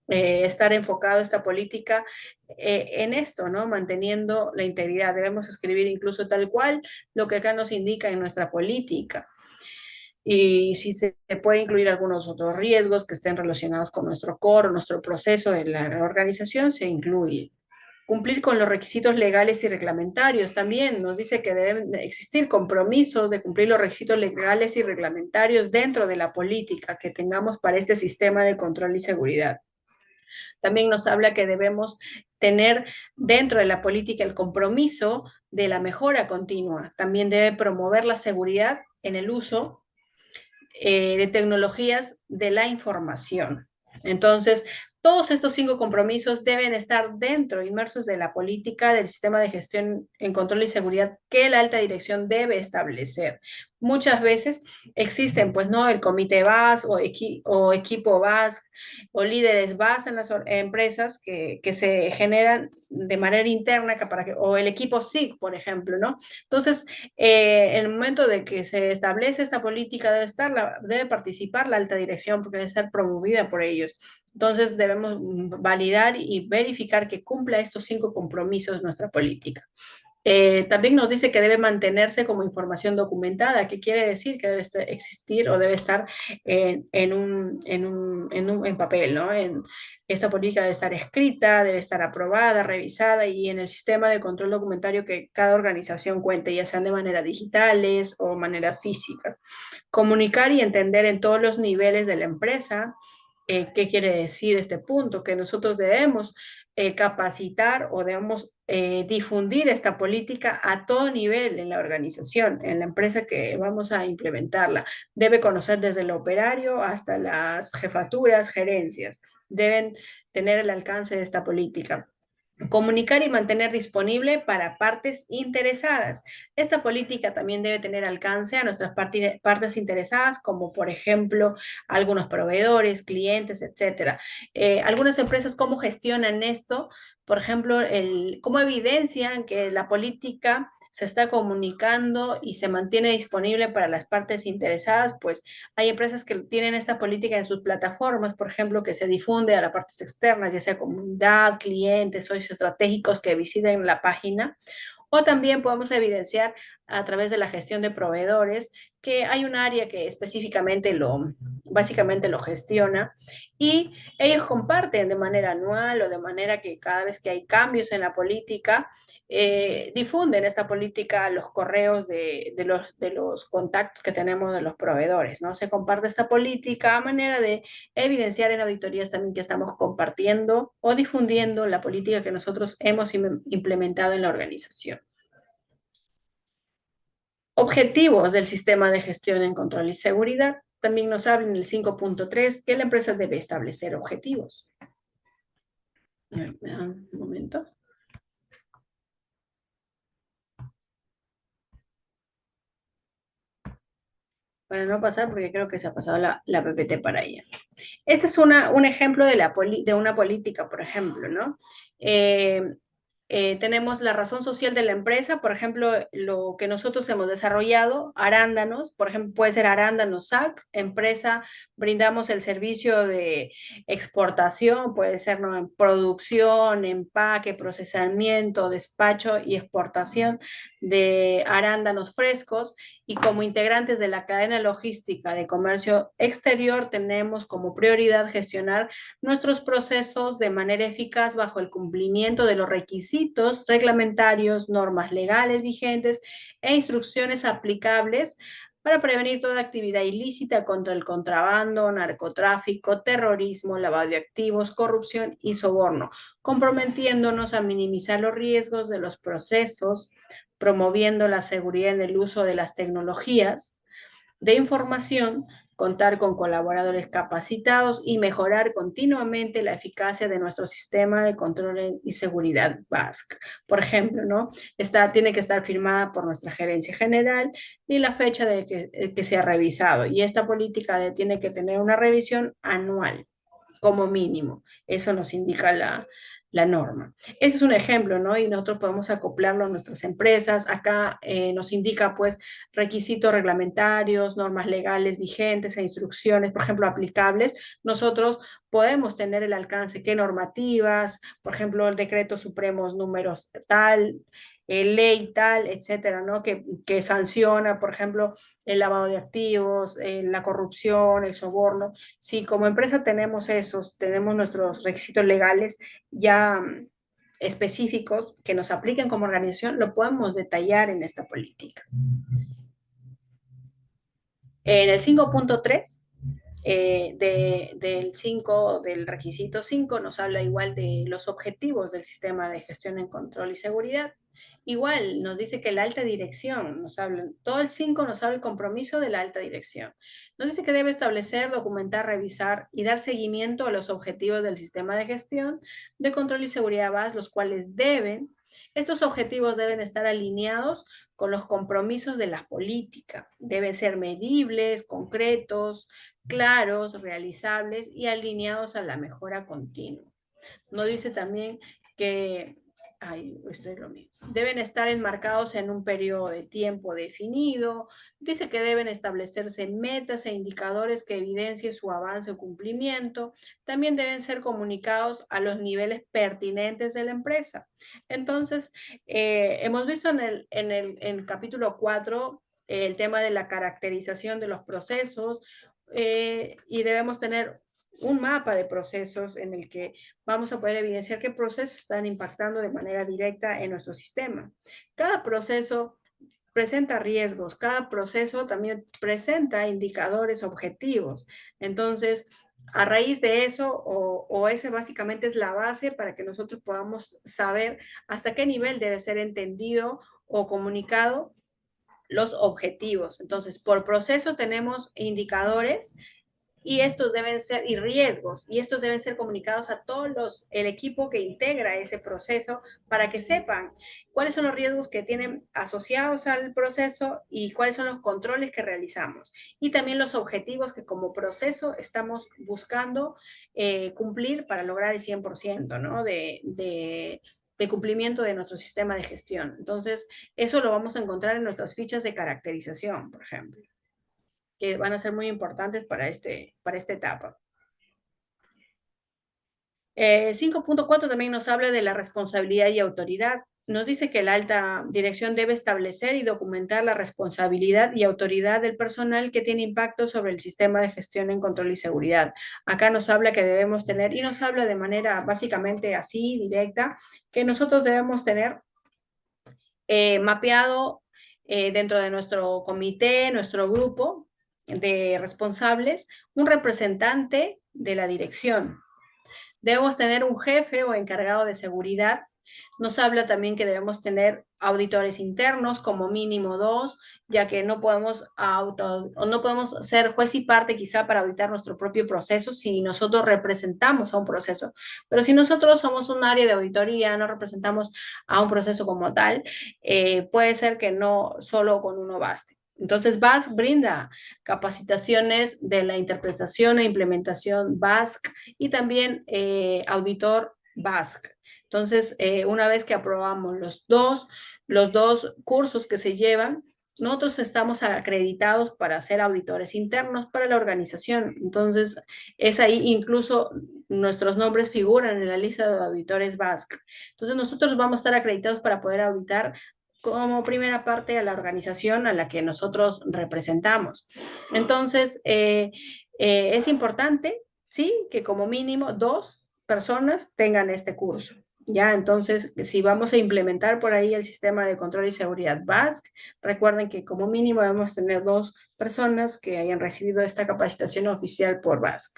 estar enfocado esta política en esto, ¿no? Manteniendo la integridad. Debemos escribir incluso tal cual lo que acá nos indica en nuestra política. Y si se puede incluir algunos otros riesgos que estén relacionados con nuestro core, nuestro proceso de la organización, se incluye. Cumplir con los requisitos legales y reglamentarios. También nos dice que deben existir compromisos de cumplir los requisitos legales y reglamentarios dentro de la política que tengamos para este sistema de control y seguridad. También nos habla que debemos tener dentro de la política el compromiso de la mejora continua. También debe promover la seguridad en el uso de tecnologías de la información. Entonces, todos estos 5 compromisos deben estar dentro, inmersos de la política del sistema de gestión en control y seguridad que la alta dirección debe establecer. Muchas veces existen, pues, ¿no? El comité VAS o equipo VAS o líderes VAS en las empresas que se generan de manera interna o el equipo SIG, por ejemplo, ¿no? Entonces, en el momento de que se establece esta política debe participar la alta dirección porque debe ser promovida por ellos. Entonces debemos validar y verificar que cumpla estos 5 compromisos nuestra política. También nos dice que debe mantenerse como información documentada, que quiere decir que debe existir o debe estar en papel, ¿no? Esta política debe estar escrita, debe estar aprobada, revisada y en el sistema de control documentario que cada organización cuente, ya sean de manera digitales o manera física. Comunicar y entender en todos los niveles de la empresa. ¿Qué quiere decir este punto? Que nosotros debemos capacitar o debemos difundir esta política a todo nivel en la organización, en la empresa que vamos a implementarla. Debe conocer desde el operario hasta las jefaturas, gerencias. Deben tener el alcance de esta política. Comunicar y mantener disponible para partes interesadas. Esta política también debe tener alcance a nuestras partes interesadas, como por ejemplo algunos proveedores, clientes, etcétera. Algunas empresas, ¿cómo gestionan esto? Por ejemplo, cómo evidencian que la política se está comunicando y se mantiene disponible para las partes interesadas, pues hay empresas que tienen esta política en sus plataformas, por ejemplo, que se difunde a las partes externas, ya sea comunidad, clientes, socios estratégicos que visiten la página. O también podemos evidenciar a través de la gestión de proveedores que hay un área que básicamente lo gestiona y ellos comparten de manera anual o de manera que cada vez que hay cambios en la política, difunden esta política a los correos de los contactos que tenemos de los proveedores, ¿no? Se comparte esta política a manera de evidenciar en auditorías también que estamos compartiendo o difundiendo la política que nosotros hemos implementado en la organización. Objetivos del sistema de gestión en control y seguridad. También nos habla en el 5.3 que la empresa debe establecer objetivos. Me dan un momento. Para no pasar, porque creo que se ha pasado la PPT para ella. Este es un ejemplo de una política, por ejemplo, ¿no? Tenemos la razón social de la empresa, por ejemplo, lo que nosotros hemos desarrollado, arándanos, por ejemplo, puede ser arándanos SAC, empresa, brindamos el servicio de exportación, puede ser, ¿no?, en producción, empaque, procesamiento, despacho y exportación de arándanos frescos, y como integrantes de la cadena logística de comercio exterior tenemos como prioridad gestionar nuestros procesos de manera eficaz bajo el cumplimiento de los requisitos reglamentarios, normas legales vigentes e instrucciones aplicables para prevenir toda actividad ilícita contra el contrabando, narcotráfico, terrorismo, lavado de activos, corrupción y soborno, comprometiéndonos a minimizar los riesgos de los procesos, promoviendo la seguridad en el uso de las tecnologías de información, contar con colaboradores capacitados y mejorar continuamente la eficacia de nuestro sistema de control y seguridad BASC. Por ejemplo, ¿no? Tiene que estar firmada por nuestra gerencia general y la fecha de que se ha revisado. Y esta política tiene que tener una revisión anual. como mínimo. Eso nos indica la norma. Ese es un ejemplo, ¿no? Y nosotros podemos acoplarlo a nuestras empresas. Acá nos indica, pues, requisitos reglamentarios, normas legales vigentes e instrucciones, por ejemplo, aplicables. Nosotros podemos tener el alcance, qué normativas, por ejemplo, el decreto supremos números tal, ley tal, etcétera, ¿no? Que sanciona, por ejemplo, el lavado de activos, la corrupción, el soborno. Si como empresa tenemos esos, tenemos nuestros requisitos legales ya específicos que nos apliquen como organización, lo podemos detallar en esta política. En el 5.3 del 5, del requisito 5, nos habla igual de los objetivos del sistema de gestión en control y seguridad. Igual nos dice que la alta dirección, nos habla, todo el 5 nos habla el compromiso de la alta dirección. Nos dice que debe establecer, documentar, revisar y dar seguimiento a los objetivos del sistema de gestión de control y seguridad BAS, los cuales estos objetivos deben estar alineados con los compromisos de la política. Deben ser medibles, concretos, claros, realizables y alineados a la mejora continua. Nos dice también que esto es lo mismo. Deben estar enmarcados en un periodo de tiempo definido. Dice que deben establecerse metas e indicadores que evidencien su avance o cumplimiento. También deben ser comunicados a los niveles pertinentes de la empresa. Entonces, hemos visto en el capítulo 4 el tema de la caracterización de los procesos, y debemos tener un mapa de procesos en el que vamos a poder evidenciar qué procesos están impactando de manera directa en nuestro sistema. Cada proceso presenta riesgos, cada proceso también presenta indicadores objetivos. Entonces, a raíz de eso, o ese básicamente es la base para que nosotros podamos saber hasta qué nivel debe ser entendido o comunicado los objetivos. Entonces, por proceso tenemos indicadores y estos deben ser, y riesgos, y estos deben ser comunicados a el equipo que integra ese proceso para que sepan cuáles son los riesgos que tienen asociados al proceso y cuáles son los controles que realizamos. Y también los objetivos que como proceso estamos buscando cumplir para lograr el 100%, ¿no? de cumplimiento de nuestro sistema de gestión. Entonces, eso lo vamos a encontrar en nuestras fichas de caracterización, por ejemplo, que van a ser muy importantes para esta etapa. 5.4 también nos habla de la responsabilidad y autoridad. Nos dice que la alta dirección debe establecer y documentar la responsabilidad y autoridad del personal que tiene impacto sobre el sistema de gestión en control y seguridad. Acá nos habla que debemos tener, y nos habla de manera básicamente así, directa, que nosotros debemos tener mapeado dentro de nuestro comité, nuestro grupo de responsables, un representante de la dirección. Debemos tener un jefe o encargado de seguridad. Nos habla también que debemos tener auditores internos, como mínimo 2, ya que no podemos no podemos ser juez y parte quizá para auditar nuestro propio proceso si nosotros representamos a un proceso. Pero si nosotros somos un área de auditoría, no representamos a un proceso como tal, puede ser que no solo con uno baste. Entonces, BASC brinda capacitaciones de la interpretación e implementación BASC y también auditor BASC. Entonces, una vez que aprobamos los dos cursos que se llevan, nosotros estamos acreditados para ser auditores internos para la organización. Entonces, es ahí incluso nuestros nombres figuran en la lista de auditores BASC. Entonces, nosotros vamos a estar acreditados para poder auditar como primera parte a la organización a la que nosotros representamos. Entonces, es importante, ¿sí? Que como mínimo 2 personas tengan este curso. Ya, entonces, si vamos a implementar por ahí el sistema de control y seguridad BASC, recuerden que como mínimo debemos tener 2 personas que hayan recibido esta capacitación oficial por BASC.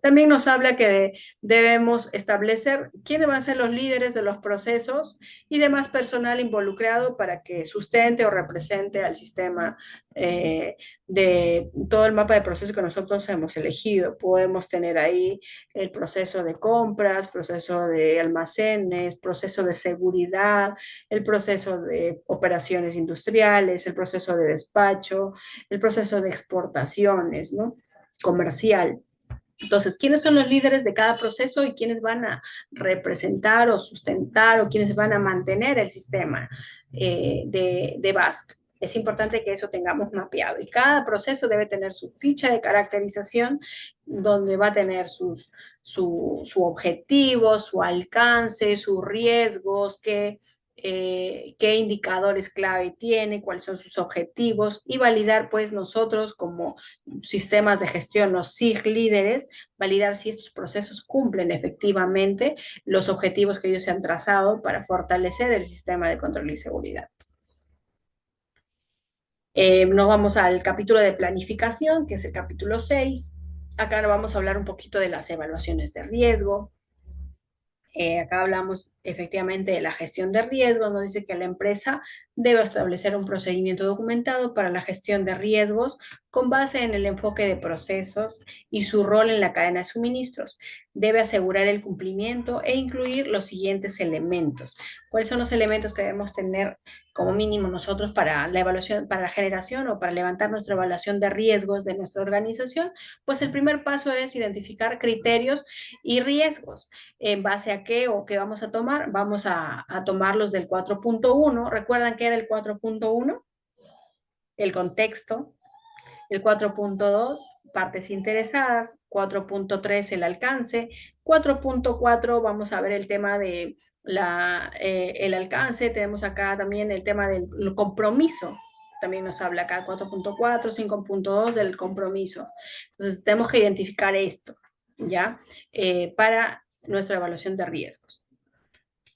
También nos habla que debemos establecer quiénes van a ser los líderes de los procesos y demás personal involucrado para que sustente o represente al sistema de todo el mapa de procesos que nosotros hemos elegido. Podemos tener ahí el proceso de compras, proceso de almacenes, proceso de seguridad, el proceso de operaciones industriales, el proceso de despacho, el proceso de exportaciones, ¿no? Comercial. Entonces, ¿quiénes son los líderes de cada proceso y quiénes van a representar o sustentar o quiénes van a mantener el sistema de BASC? Es importante que eso tengamos mapeado y cada proceso debe tener su ficha de caracterización donde va a tener su objetivo, su alcance, sus riesgos, qué indicadores clave tiene, cuáles son sus objetivos y validar pues nosotros como sistemas de gestión, los SIG líderes, validar si estos procesos cumplen efectivamente los objetivos que ellos se han trazado para fortalecer el sistema de control y seguridad. Nos vamos al capítulo de planificación, que es el capítulo 6. Acá vamos a hablar un poquito de las evaluaciones de riesgo. Acá hablamos efectivamente de la gestión de riesgos. Nos dice que la empresa debe establecer un procedimiento documentado para la gestión de riesgos con base en el enfoque de procesos y su rol en la cadena de suministros. Debe asegurar el cumplimiento e incluir los siguientes elementos. ¿Cuáles son los elementos que debemos tener como mínimo nosotros para la evaluación, para la generación o para levantar nuestra evaluación de riesgos de nuestra organización? Pues el primer paso es identificar criterios y riesgos. ¿En base a qué o qué vamos a tomar? Vamos a tomarlos del 4.1. ¿Recuerdan qué era el 4.1? El contexto. El 4.2, partes interesadas. 4.3, el alcance. 4.4, vamos a ver el tema de el alcance. Tenemos acá también el tema del compromiso. También nos habla acá 4.4, 5.2 del compromiso. Entonces, tenemos que identificar esto, ¿ya? Para nuestra evaluación de riesgos.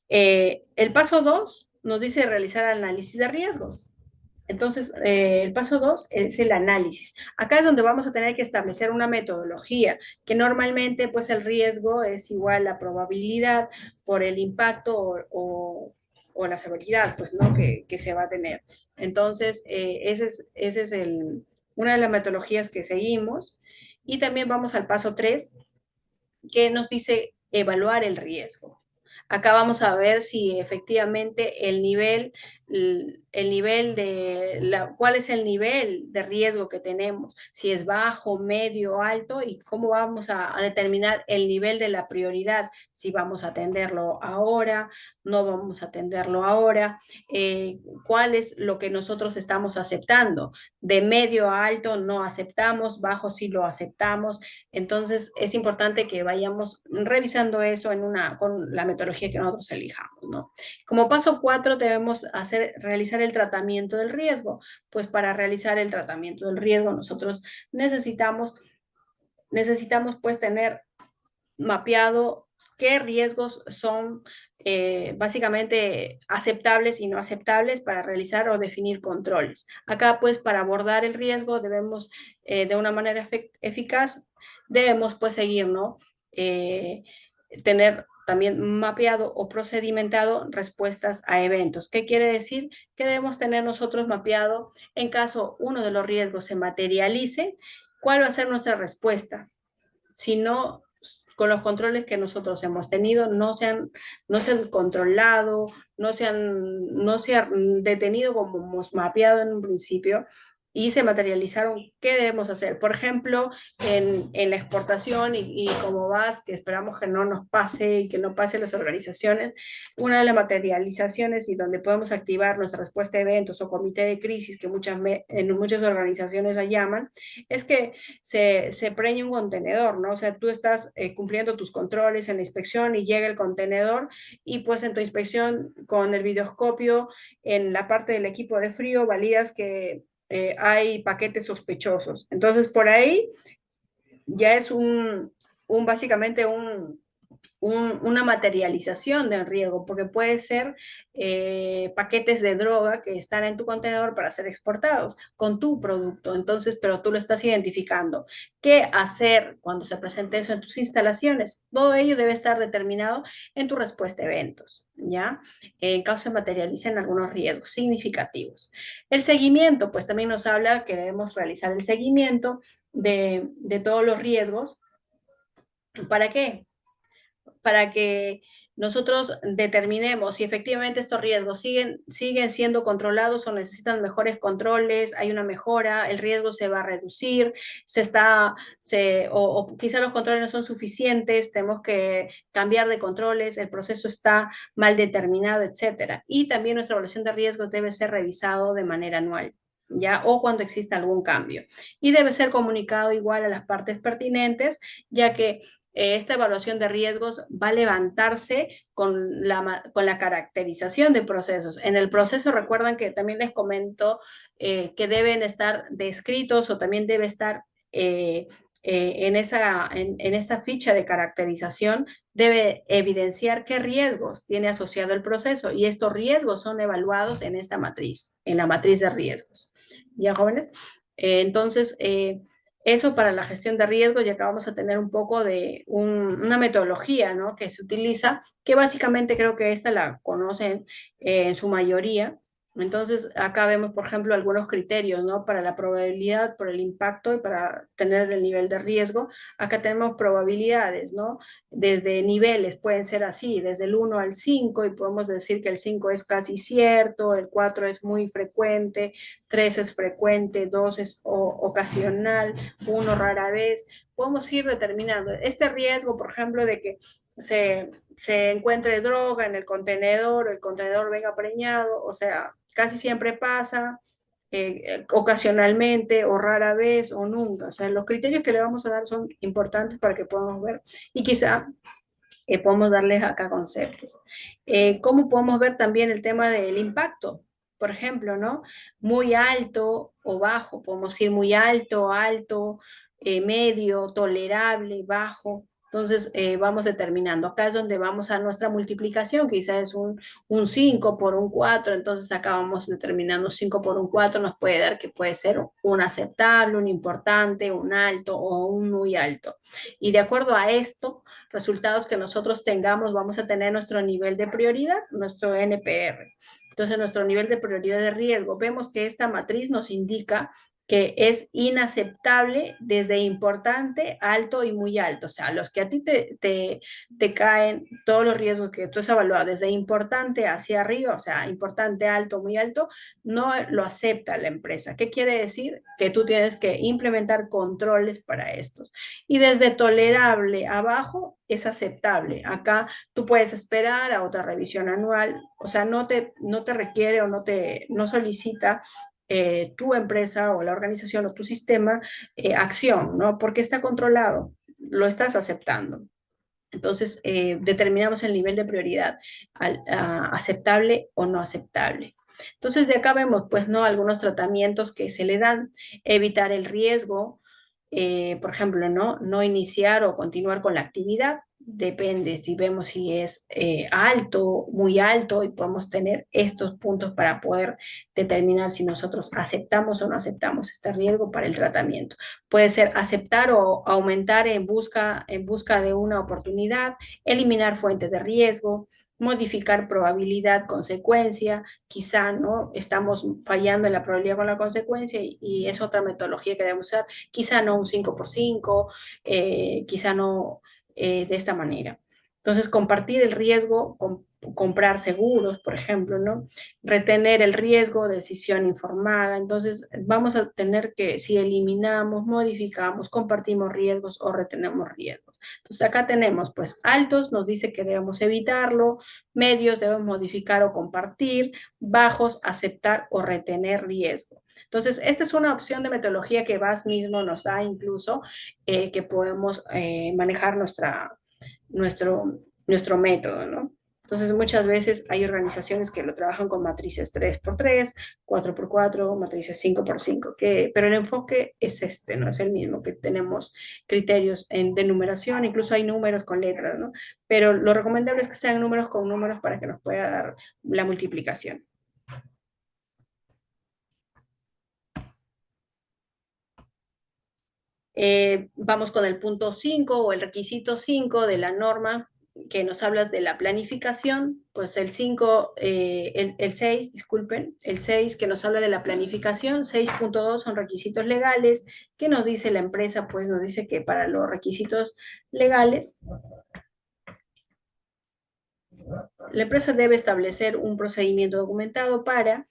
El paso 2 nos dice realizar análisis de riesgos. Entonces, el paso 2 es el análisis. Acá es donde vamos a tener que establecer una metodología, que normalmente pues el riesgo es igual a la probabilidad por el impacto o la severidad pues, ¿no? que se va a tener. Entonces, ese es una de las metodologías que seguimos. Y también vamos al paso 3, que nos dice evaluar el riesgo. Acá vamos a ver si efectivamente cuál es el nivel de riesgo que tenemos, si es bajo, medio, alto y cómo vamos a determinar el nivel de la prioridad, si vamos a atenderlo ahora, no vamos a atenderlo ahora, cuál es lo que nosotros estamos aceptando, de medio a alto no aceptamos, bajo sí lo aceptamos. Entonces, es importante que vayamos revisando eso con la metodología que nosotros elijamos, ¿no? Como paso 4, debemos realizar el tratamiento del riesgo. Pues para realizar el tratamiento del riesgo, nosotros necesitamos pues tener mapeado qué riesgos son básicamente aceptables y no aceptables para realizar o definir controles. Acá, pues, para abordar el riesgo debemos, de una manera eficaz, debemos, pues, seguir, ¿no? Tener también mapeado o procedimentado respuestas a eventos. ¿Qué quiere decir? Que debemos tener nosotros mapeado en caso uno de los riesgos se materialice, ¿cuál va a ser nuestra respuesta? Si no, con los controles que nosotros hemos tenido, no se han controlado, no se han detenido como hemos mapeado en un principio y se materializaron, ¿qué debemos hacer? Por ejemplo, en la exportación y como vas, que esperamos que no nos pase y que no pase en las organizaciones, una de las materializaciones y donde podemos activar nuestra respuesta a eventos o comité de crisis, que en muchas organizaciones la llaman, es que se preñe un contenedor, ¿no? O sea, tú estás cumpliendo tus controles en la inspección y llega el contenedor y pues en tu inspección con el videoscopio en la parte del equipo de frío validas que hay paquetes sospechosos. Entonces, por ahí ya es básicamente una materialización del riesgo, porque puede ser paquetes de droga que están en tu contenedor para ser exportados con tu producto. Entonces, pero tú lo estás identificando. ¿Qué hacer cuando se presente eso en tus instalaciones? Todo ello debe estar determinado en tu respuesta a eventos, ¿ya? En caso se materialicen algunos riesgos significativos. El seguimiento, pues también nos habla que debemos realizar el seguimiento de todos los riesgos. ¿Para qué? Para que nosotros determinemos si efectivamente estos riesgos siguen siendo controlados o necesitan mejores controles, hay una mejora, el riesgo se va a reducir, o quizá los controles no son suficientes, tenemos que cambiar de controles, el proceso está mal determinado, etcétera. Y también nuestra evaluación de riesgos debe ser revisado de manera anual, ¿ya? O cuando exista algún cambio. Y debe ser comunicado igual a las partes pertinentes, ya que esta evaluación de riesgos va a levantarse con la caracterización de procesos. En el proceso, recuerdan que también les comento que deben estar descritos o también debe estar en esta ficha de caracterización, debe evidenciar qué riesgos tiene asociado el proceso y estos riesgos son evaluados en esta matriz, en la matriz de riesgos. ¿Ya, jóvenes? Entonces, eso para la gestión de riesgos, y acá vamos a tener un poco de una metodología, ¿no?, que se utiliza, que básicamente creo que esta la conocen en su mayoría. Entonces, acá vemos, por ejemplo, algunos criterios, ¿no?, para la probabilidad, por el impacto y para tener el nivel de riesgo. Acá tenemos probabilidades, ¿no? Desde niveles, pueden ser así, desde el 1 al 5, y podemos decir que el 5 es casi cierto, el 4 es muy frecuente, 3 es frecuente, 2 es ocasional, 1 rara vez. Podemos ir determinando este riesgo, por ejemplo, de que se encuentre droga en el contenedor venga preñado, o sea, casi siempre pasa, ocasionalmente o rara vez o nunca. O sea, los criterios que le vamos a dar son importantes para que podamos ver y quizá podemos darles acá conceptos. ¿Cómo podemos ver también el tema del impacto? Por ejemplo, ¿no? Muy alto o bajo, podemos ir muy alto, alto, medio, tolerable, bajo. Entonces, vamos determinando. Acá es donde vamos a nuestra multiplicación, quizás es un 5 por un 4, entonces acá vamos determinando 5 por un 4, nos puede dar que puede ser un aceptable, un importante, un alto o un muy alto. Y de acuerdo a esto, resultados que nosotros tengamos, vamos a tener nuestro nivel de prioridad, nuestro NPR. Entonces, nuestro nivel de prioridad de riesgo, vemos que esta matriz nos indica que es inaceptable desde importante, alto y muy alto. O sea, los que a ti te caen, todos los riesgos que tú has evaluado, desde importante hacia arriba, o sea, importante, alto, muy alto, no lo acepta la empresa. ¿Qué quiere decir? Que tú tienes que implementar controles para estos. Y desde tolerable abajo es aceptable. Acá tú puedes esperar a otra revisión anual, o sea, no te requiere o no solicita tu empresa o la organización o tu sistema acción, ¿no? Porque está controlado, lo estás aceptando. Entonces, determinamos el nivel de prioridad, aceptable o no aceptable. Entonces, de acá vemos, pues, ¿no?, algunos tratamientos que se le dan, evitar el riesgo, por ejemplo, no iniciar o continuar con la actividad, depende si vemos si es alto, muy alto, y podemos tener estos puntos para poder determinar si nosotros aceptamos o no aceptamos este riesgo para el tratamiento. Puede ser aceptar o aumentar en busca de una oportunidad, eliminar fuentes de riesgo, modificar probabilidad, consecuencia, quizá no estamos fallando en la probabilidad con la consecuencia y es otra metodología que debemos usar, quizá no un 5 por 5, quizá no de esta manera. Entonces, compartir el riesgo, comprar seguros, por ejemplo, ¿no? Retener el riesgo, decisión informada. Entonces, vamos a tener que, si eliminamos, modificamos, compartimos riesgos o retenemos riesgos. Entonces, acá tenemos, pues, altos, nos dice que debemos evitarlo, medios, debemos modificar o compartir, bajos, aceptar o retener riesgo. Entonces, esta es una opción de metodología que VAS mismo nos da incluso, que podemos manejar nuestro método, ¿no? Entonces, muchas veces hay organizaciones que lo trabajan con matrices 3x3, 4x4, matrices 5x5, pero el enfoque es este, no es el mismo, que tenemos criterios de numeración, incluso hay números con letras, ¿no? Pero lo recomendable es que sean números con números para que nos pueda dar la multiplicación. Vamos con el punto 5 o el requisito 5 de la norma que nos habla de la planificación, pues el 5, el 6, disculpen, el 6 que nos habla de la planificación, 6.2 son requisitos legales. ¿Qué nos dice la empresa? Pues nos dice que para los requisitos legales La empresa debe establecer un procedimiento documentado para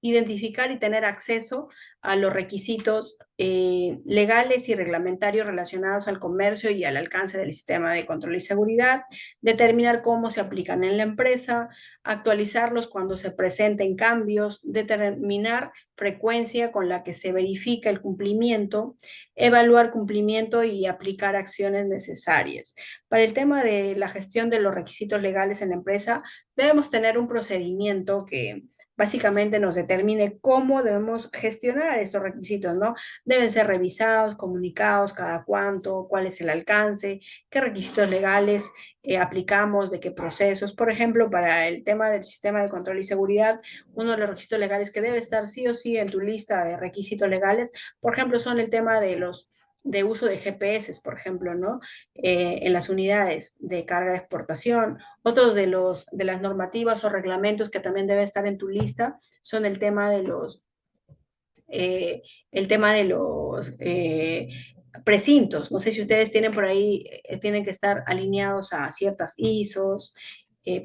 identificar y tener acceso a los requisitos legales y reglamentarios relacionados al comercio y al alcance del sistema de control y seguridad, determinar cómo se aplican en la empresa, actualizarlos cuando se presenten cambios, determinar frecuencia con la que se verifica el cumplimiento, evaluar cumplimiento y aplicar acciones necesarias. Para el tema de la gestión de los requisitos legales en la empresa, debemos tener un procedimiento que básicamente nos determine cómo debemos gestionar estos requisitos, ¿no? Deben ser revisados, comunicados cada cuánto, cuál es el alcance, qué requisitos legales aplicamos, de qué procesos. Por ejemplo, para el tema del sistema de control y seguridad, uno de los requisitos legales que debe estar sí o sí en tu lista de requisitos legales, por ejemplo, son el tema de uso de GPS, por ejemplo, ¿no? En las unidades de carga de exportación. Otros de las normativas o reglamentos que también debe estar en tu lista son el tema de los precintos. No sé si ustedes tienen por ahí, tienen que estar alineados a ciertas ISOs,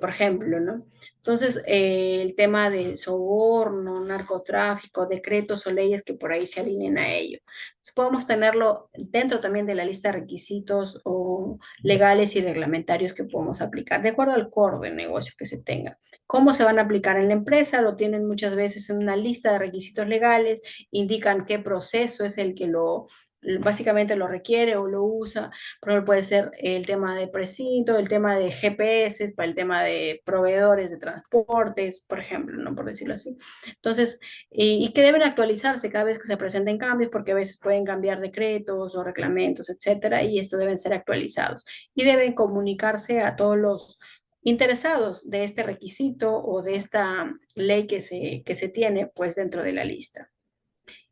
por ejemplo, ¿no? Entonces, el tema de soborno, narcotráfico, decretos o leyes que por ahí se alineen a ello. Entonces, podemos tenerlo dentro también de la lista de requisitos o legales y reglamentarios que podemos aplicar, de acuerdo al core de negocio que se tenga. ¿Cómo se van a aplicar en la empresa? Lo tienen muchas veces en una lista de requisitos legales, indican qué proceso es el que básicamente lo requiere o lo usa. Por ejemplo, puede ser el tema de precinto, el tema de GPS, para el tema de proveedores de transportes, por ejemplo, ¿no? Por decirlo así. Entonces, y que deben actualizarse cada vez que se presenten cambios, porque a veces pueden cambiar decretos o reglamentos, etcétera, y esto deben ser actualizados. Y deben comunicarse a todos los interesados de este requisito o de esta ley que se tiene pues dentro de la lista.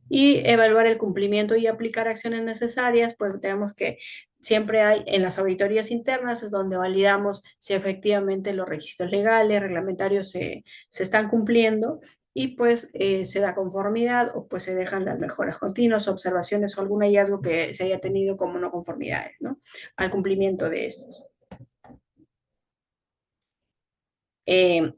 Y evaluar el cumplimiento y aplicar acciones necesarias, pues tenemos que siempre hay en las auditorías internas es donde validamos si efectivamente los requisitos legales, reglamentarios se están cumpliendo y pues se da conformidad o pues se dejan las mejoras continuas, observaciones o algún hallazgo que se haya tenido como no conformidades, ¿no? Al cumplimiento de estos.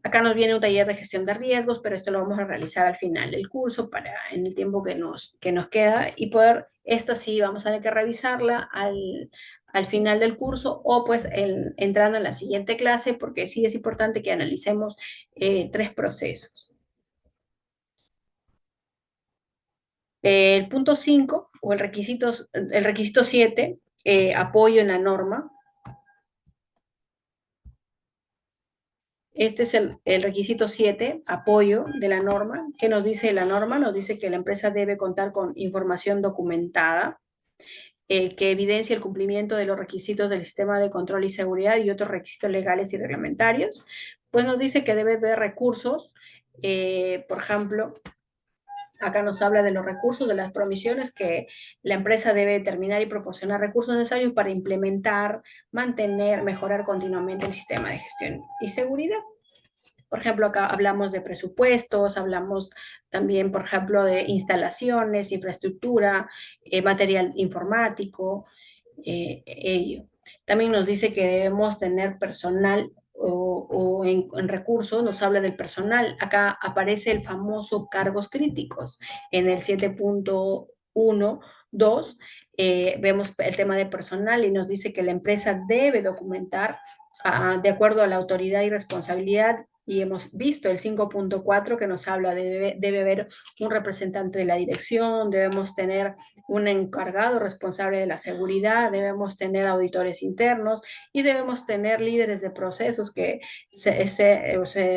Acá nos viene un taller de gestión de riesgos, pero esto lo vamos a realizar al final del curso en el tiempo que nos queda y poder, esta sí vamos a tener que revisarla al final del curso o pues entrando en la siguiente clase porque sí es importante que analicemos 3 procesos. El punto 5 o el requisito 7, apoyo en la norma. Este es el requisito 7, apoyo de la norma. ¿Qué nos dice la norma? Nos dice que la empresa debe contar con información documentada que evidencie el cumplimiento de los requisitos del sistema de control y seguridad y otros requisitos legales y reglamentarios. Pues nos dice que debe haber recursos, por ejemplo, acá nos habla de los recursos, de las promisiones que la empresa debe determinar y proporcionar recursos necesarios para implementar, mantener, mejorar continuamente el sistema de gestión y seguridad. Por ejemplo, acá hablamos de presupuestos, hablamos también, por ejemplo, de instalaciones, infraestructura, material informático, ello. También nos dice que debemos tener personal o en recursos, nos habla del personal. Acá aparece el famoso cargos críticos en el 7.1.2. Vemos el tema de personal y nos dice que la empresa debe documentar de acuerdo a la autoridad y responsabilidad y hemos visto el 5.4 que nos habla de debe haber un representante de la dirección, debemos tener un encargado responsable de la seguridad, debemos tener auditores internos y debemos tener líderes de procesos que se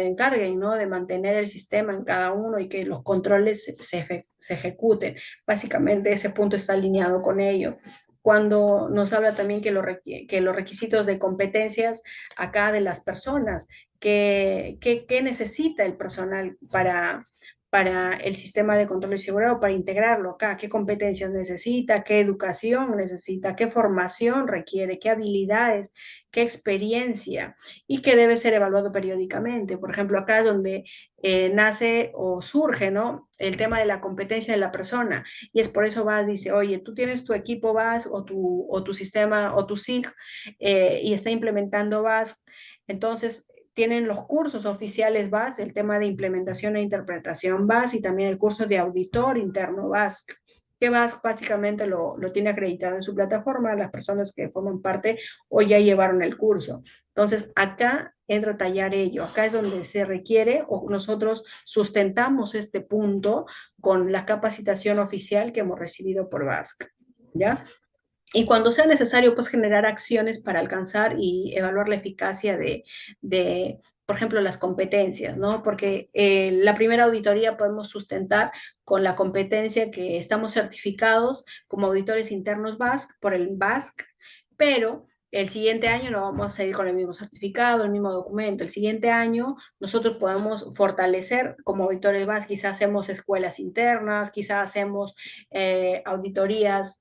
encarguen, ¿no? De mantener el sistema en cada uno y que los controles se ejecuten. Básicamente ese punto está alineado con ello. Cuando nos habla también que los requisitos de competencias acá de las personas, qué necesita el personal para el sistema de control y seguridad o para integrarlo acá, qué competencias necesita, qué educación necesita, qué formación requiere, qué habilidades, qué experiencia y que debe ser evaluado periódicamente. Por ejemplo, acá es donde nace o surge, ¿no? El tema de la competencia de la persona y es por eso VAS dice, oye, tú tienes tu equipo VAS o tu sistema o tu SIG y está implementando VAS Entonces, tienen los cursos oficiales BAS, el tema de implementación e interpretación BAS y también el curso de auditor interno BAS, que BAS básicamente lo tiene acreditado en su plataforma, las personas que forman parte o ya llevaron el curso. Entonces, acá entra a tallar ello, acá es donde se requiere o nosotros sustentamos este punto con la capacitación oficial que hemos recibido por BASC, ¿ya? Y cuando sea necesario, pues generar acciones para alcanzar y evaluar la eficacia por ejemplo, las competencias, ¿no? Porque la primera auditoría podemos sustentar con la competencia que estamos certificados como auditores internos BASC por el BASC, pero el siguiente año no vamos a seguir con el mismo certificado, el mismo documento. El siguiente año nosotros podemos fortalecer como auditores BASC, quizás hacemos escuelas internas, quizás hacemos auditorías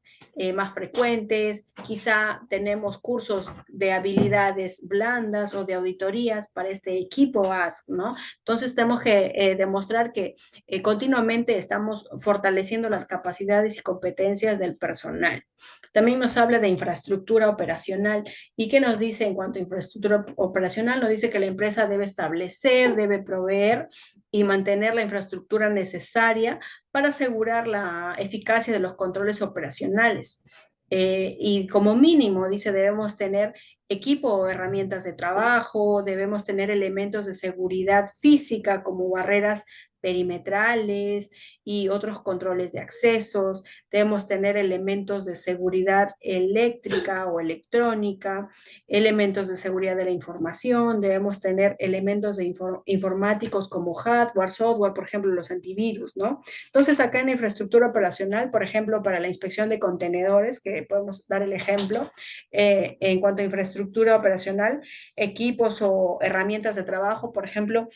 más frecuentes, quizá tenemos cursos de habilidades blandas o de auditorías para este equipo ASK, ¿no? Entonces tenemos que demostrar que continuamente estamos fortaleciendo las capacidades y competencias del personal. También nos habla de infraestructura operacional. ¿Y qué nos dice en cuanto a infraestructura operacional? Nos dice que la empresa debe establecer, debe proveer y mantener la infraestructura necesaria para asegurar la eficacia de los controles operacionales. Y como mínimo, dice, debemos tener equipo o herramientas de trabajo, debemos tener elementos de seguridad física como barreras perimetrales y otros controles de accesos, debemos tener elementos de seguridad eléctrica o electrónica, elementos de seguridad de la información, debemos tener elementos de informáticos como hardware, software, por ejemplo, los antivirus, ¿no? Entonces, acá en infraestructura operacional, por ejemplo, para la inspección de contenedores, que podemos dar el ejemplo, en cuanto a infraestructura operacional, equipos o herramientas de trabajo, por ejemplo,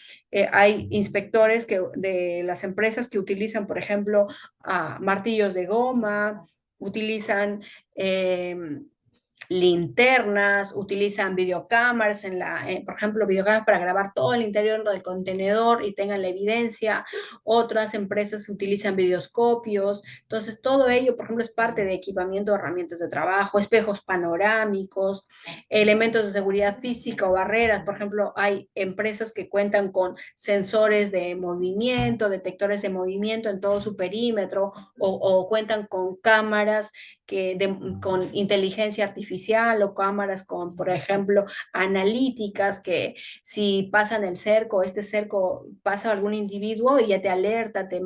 hay inspectores de las empresas que utilizan, por ejemplo, martillos de goma, utilizan linternas, utilizan videocámaras por ejemplo, videocámaras para grabar todo el interior del contenedor y tengan la evidencia. Otras empresas utilizan videoscopios. Entonces, todo ello, por ejemplo, es parte de equipamiento de herramientas de trabajo, espejos panorámicos, elementos de seguridad física o barreras. Por ejemplo, hay empresas que cuentan con sensores de movimiento, detectores de movimiento en todo su perímetro o cuentan con cámaras con inteligencia artificial o cámaras con, por ejemplo, analíticas que si pasan el cerco, este cerco pasa a algún individuo y ya te alerta, te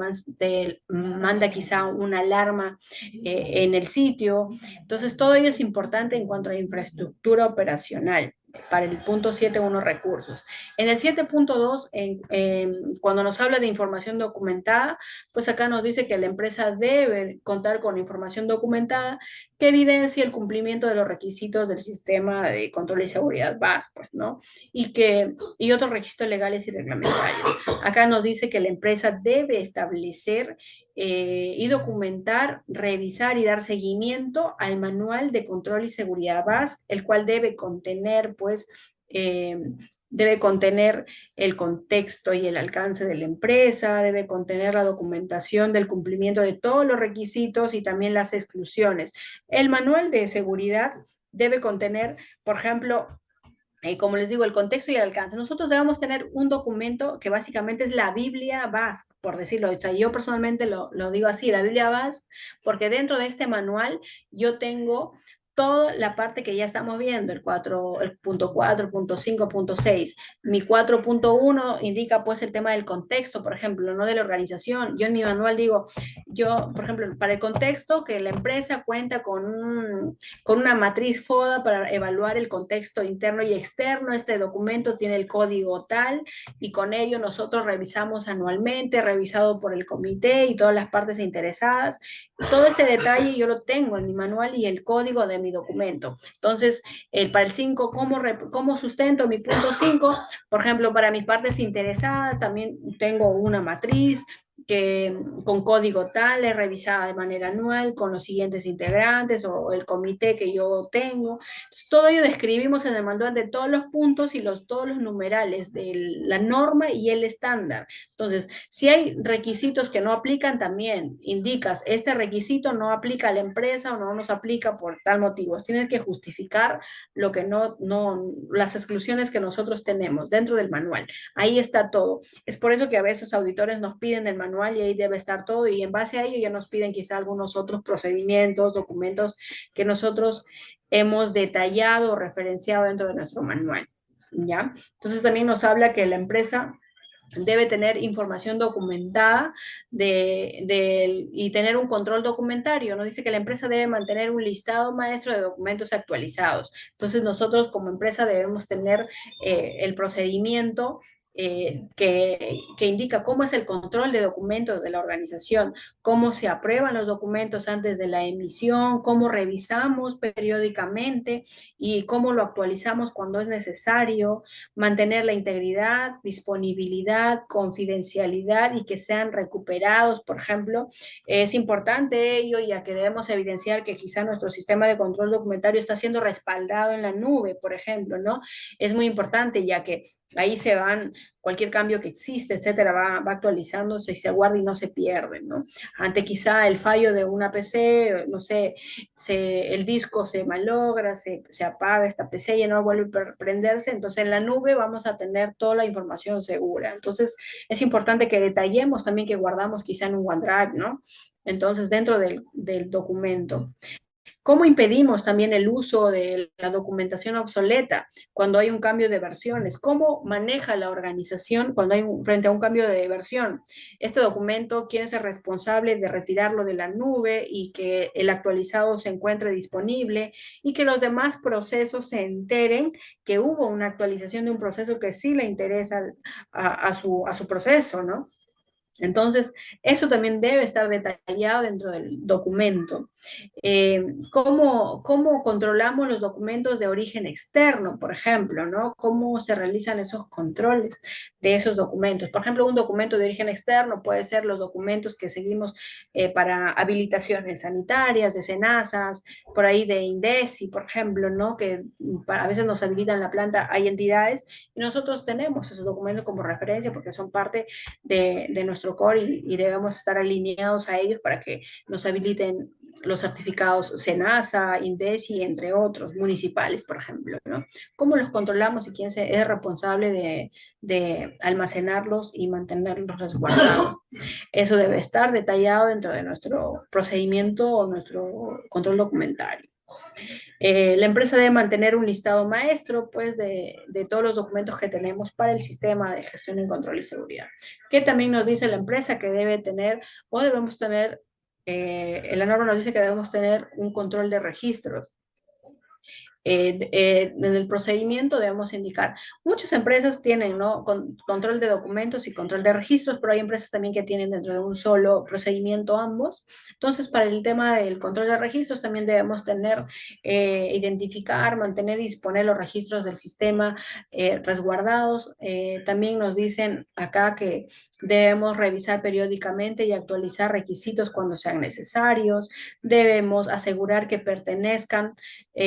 manda quizá una alarma en el sitio. Entonces, todo ello es importante en cuanto a infraestructura operacional para el punto 7.1 recursos. En el 7.2, cuando nos habla de información documentada, pues acá nos dice que la empresa debe contar con información documentada que evidencie el cumplimiento de los requisitos del sistema de control y seguridad BAS, pues, ¿no? Y otros requisitos legales y reglamentarios. Acá nos dice que la empresa debe establecer y documentar, revisar y dar seguimiento al manual de control y seguridad BAS, el cual debe contener, pues, debe contener el contexto y el alcance de la empresa, debe contener la documentación del cumplimiento de todos los requisitos y también las exclusiones. El manual de seguridad debe contener, por ejemplo, como les digo, el contexto y el alcance. Nosotros debemos tener un documento que básicamente es la Biblia BASC, por decirlo. O sea, yo personalmente lo digo así, la Biblia BASC, porque dentro de este manual yo tengo toda la parte que ya estamos viendo, el punto 4, punto 5, punto 6. Mi 4.1 indica pues el tema del contexto, por ejemplo, no de la organización. Yo en mi manual digo, por ejemplo, para el contexto, que la empresa cuenta con una matriz FODA para evaluar el contexto interno y externo. Este documento tiene el código tal y con ello nosotros revisamos anualmente, revisado por el comité y todas las partes interesadas. Todo este detalle yo lo tengo en mi manual y el código de mi documento. Entonces, para el 5, ¿cómo sustento mi punto 5? Por ejemplo, para mis partes interesadas también tengo una matriz con código tal, es revisada de manera anual con los siguientes integrantes o el comité que yo tengo. Entonces, todo ello describimos en el manual de todos los puntos y todos los numerales de la norma y el estándar. Entonces, si hay requisitos que no aplican, también indicas, este requisito no aplica a la empresa o no nos aplica por tal motivo. Tienes que justificar lo que las exclusiones que nosotros tenemos dentro del manual. Ahí está todo. Es por eso que a veces auditores nos piden el manual y ahí debe estar todo, y en base a ello ya nos piden quizá algunos otros procedimientos, documentos que nosotros hemos detallado o referenciado dentro de nuestro manual, ¿ya? Entonces también nos habla que la empresa debe tener información documentada y tener un control documentario. Nos dice que la empresa debe mantener un listado maestro de documentos actualizados. Entonces nosotros como empresa debemos tener el procedimiento que indica cómo es el control de documentos de la organización, cómo se aprueban los documentos antes de la emisión, cómo revisamos periódicamente y cómo lo actualizamos cuando es necesario, mantener la integridad, disponibilidad, confidencialidad y que sean recuperados, por ejemplo. Es importante ello, ya que debemos evidenciar que quizá nuestro sistema de control documentario está siendo respaldado en la nube, por ejemplo, ¿no? Es muy importante, ya que ahí se van, cualquier cambio que existe, etcétera, va actualizándose y se guarda y no se pierde, ¿no? Ante quizá el fallo de una PC, no sé, el disco se malogra, se apaga esta PC y ya no vuelve a prenderse, entonces en la nube vamos a tener toda la información segura. Entonces es importante que detallemos también que guardamos quizá en un OneDrive, ¿no? Entonces dentro del documento. ¿Cómo impedimos también el uso de la documentación obsoleta cuando hay un cambio de versiones? ¿Cómo maneja la organización cuando hay frente a un cambio de versión? Este documento, ¿quién es el responsable de retirarlo de la nube y que el actualizado se encuentre disponible y que los demás procesos se enteren que hubo una actualización de un proceso que sí le interesa a su proceso, ¿no? Entonces, eso también debe estar detallado dentro del documento. ¿Cómo controlamos los documentos de origen externo, por ejemplo, ¿no? ¿Cómo se realizan esos controles de esos documentos? Por ejemplo, un documento de origen externo puede ser los documentos que seguimos para habilitaciones sanitarias, de SENASAs, por ahí de INDECI, por ejemplo, ¿no? Que a veces nos habilitan la planta, hay entidades, y nosotros tenemos esos documentos como referencia porque son parte de nuestro core y debemos estar alineados a ellos para que nos habiliten los certificados SENASA, INDECI, entre otros, municipales, por ejemplo, ¿no? ¿Cómo los controlamos y quién es responsable de almacenarlos y mantenerlos resguardados? Eso debe estar detallado dentro de nuestro procedimiento o nuestro control documentario. La empresa debe mantener un listado maestro, pues, de todos los documentos que tenemos para el sistema de gestión y control y seguridad. Que también nos dice la empresa que debe tener o debemos tener, la norma nos dice que debemos tener un control de registros. En el procedimiento debemos indicar, muchas empresas tienen, ¿no? Control de documentos y control de registros, pero hay empresas también que tienen dentro de un solo procedimiento ambos. Entonces, para el tema del control de registros también debemos tener, identificar, mantener y disponer los registros del sistema resguardados. También nos dicen acá que debemos revisar periódicamente y actualizar requisitos cuando sean necesarios. Debemos asegurar que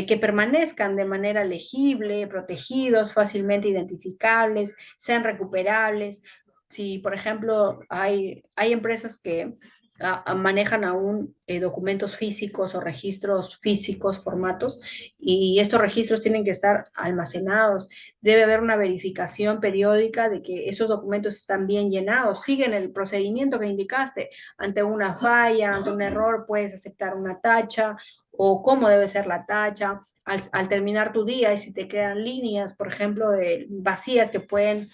que permanezcan de manera legible, protegidos, fácilmente identificables, sean recuperables. Si, por ejemplo, hay empresas que manejan aún documentos físicos o registros físicos, formatos, y estos registros tienen que estar almacenados. Debe haber una verificación periódica de que esos documentos están bien llenados, siguen el procedimiento que indicaste. Ante una falla, ante un error, puedes aceptar una tacha o cómo debe ser la tacha. Al terminar tu día y si te quedan líneas, por ejemplo, vacías que pueden,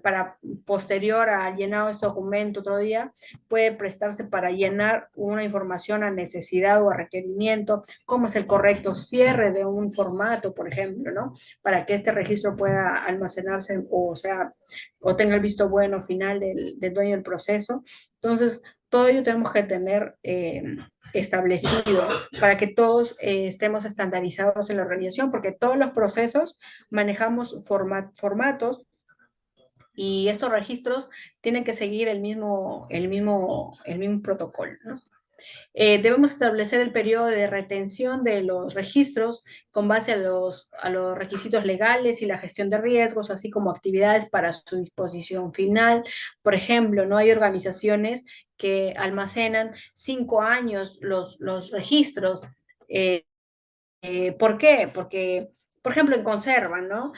para posterior a llenado este documento otro día, puede prestarse para llenar una información a necesidad o a requerimiento, cómo es el correcto cierre de un formato, por ejemplo, ¿no? Para que este registro pueda almacenarse o sea, o tenga el visto bueno final del dueño del proceso. Entonces, todo ello tenemos que tener establecido para que todos estemos estandarizados en la organización, porque todos los procesos manejamos formatos y estos registros tienen que seguir el mismo protocolo, ¿no? Debemos establecer el periodo de retención de los registros con base a los requisitos legales y la gestión de riesgos, así como actividades para su disposición final. Por ejemplo, no hay organizaciones que almacenan 5 años los registros. Eh, ¿Por qué? Porque, por ejemplo, en conserva, ¿no?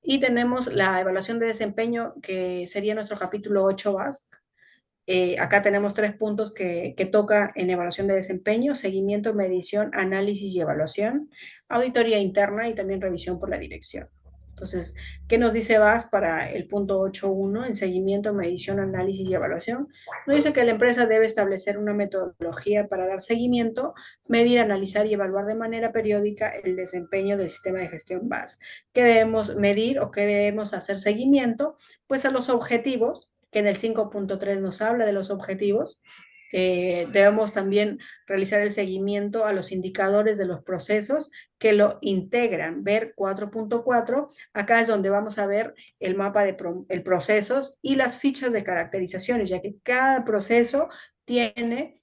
Y tenemos la evaluación de desempeño, que sería nuestro capítulo 8 BAS. Acá tenemos 3 puntos que toca en evaluación de desempeño: seguimiento, medición, análisis y evaluación, auditoría interna y también revisión por la dirección. Entonces, ¿qué nos dice VAS para el punto 8.1 en seguimiento, medición, análisis y evaluación? Nos dice que la empresa debe establecer una metodología para dar seguimiento, medir, analizar y evaluar de manera periódica el desempeño del sistema de gestión VAS. ¿Qué debemos medir o qué debemos hacer seguimiento? Pues a los objetivos, que en el 5.3 nos habla de los objetivos. Debemos también realizar el seguimiento a los indicadores de los procesos que lo integran. Ver 4.4, acá es donde vamos a ver el mapa de procesos y las fichas de caracterizaciones, ya que cada proceso tiene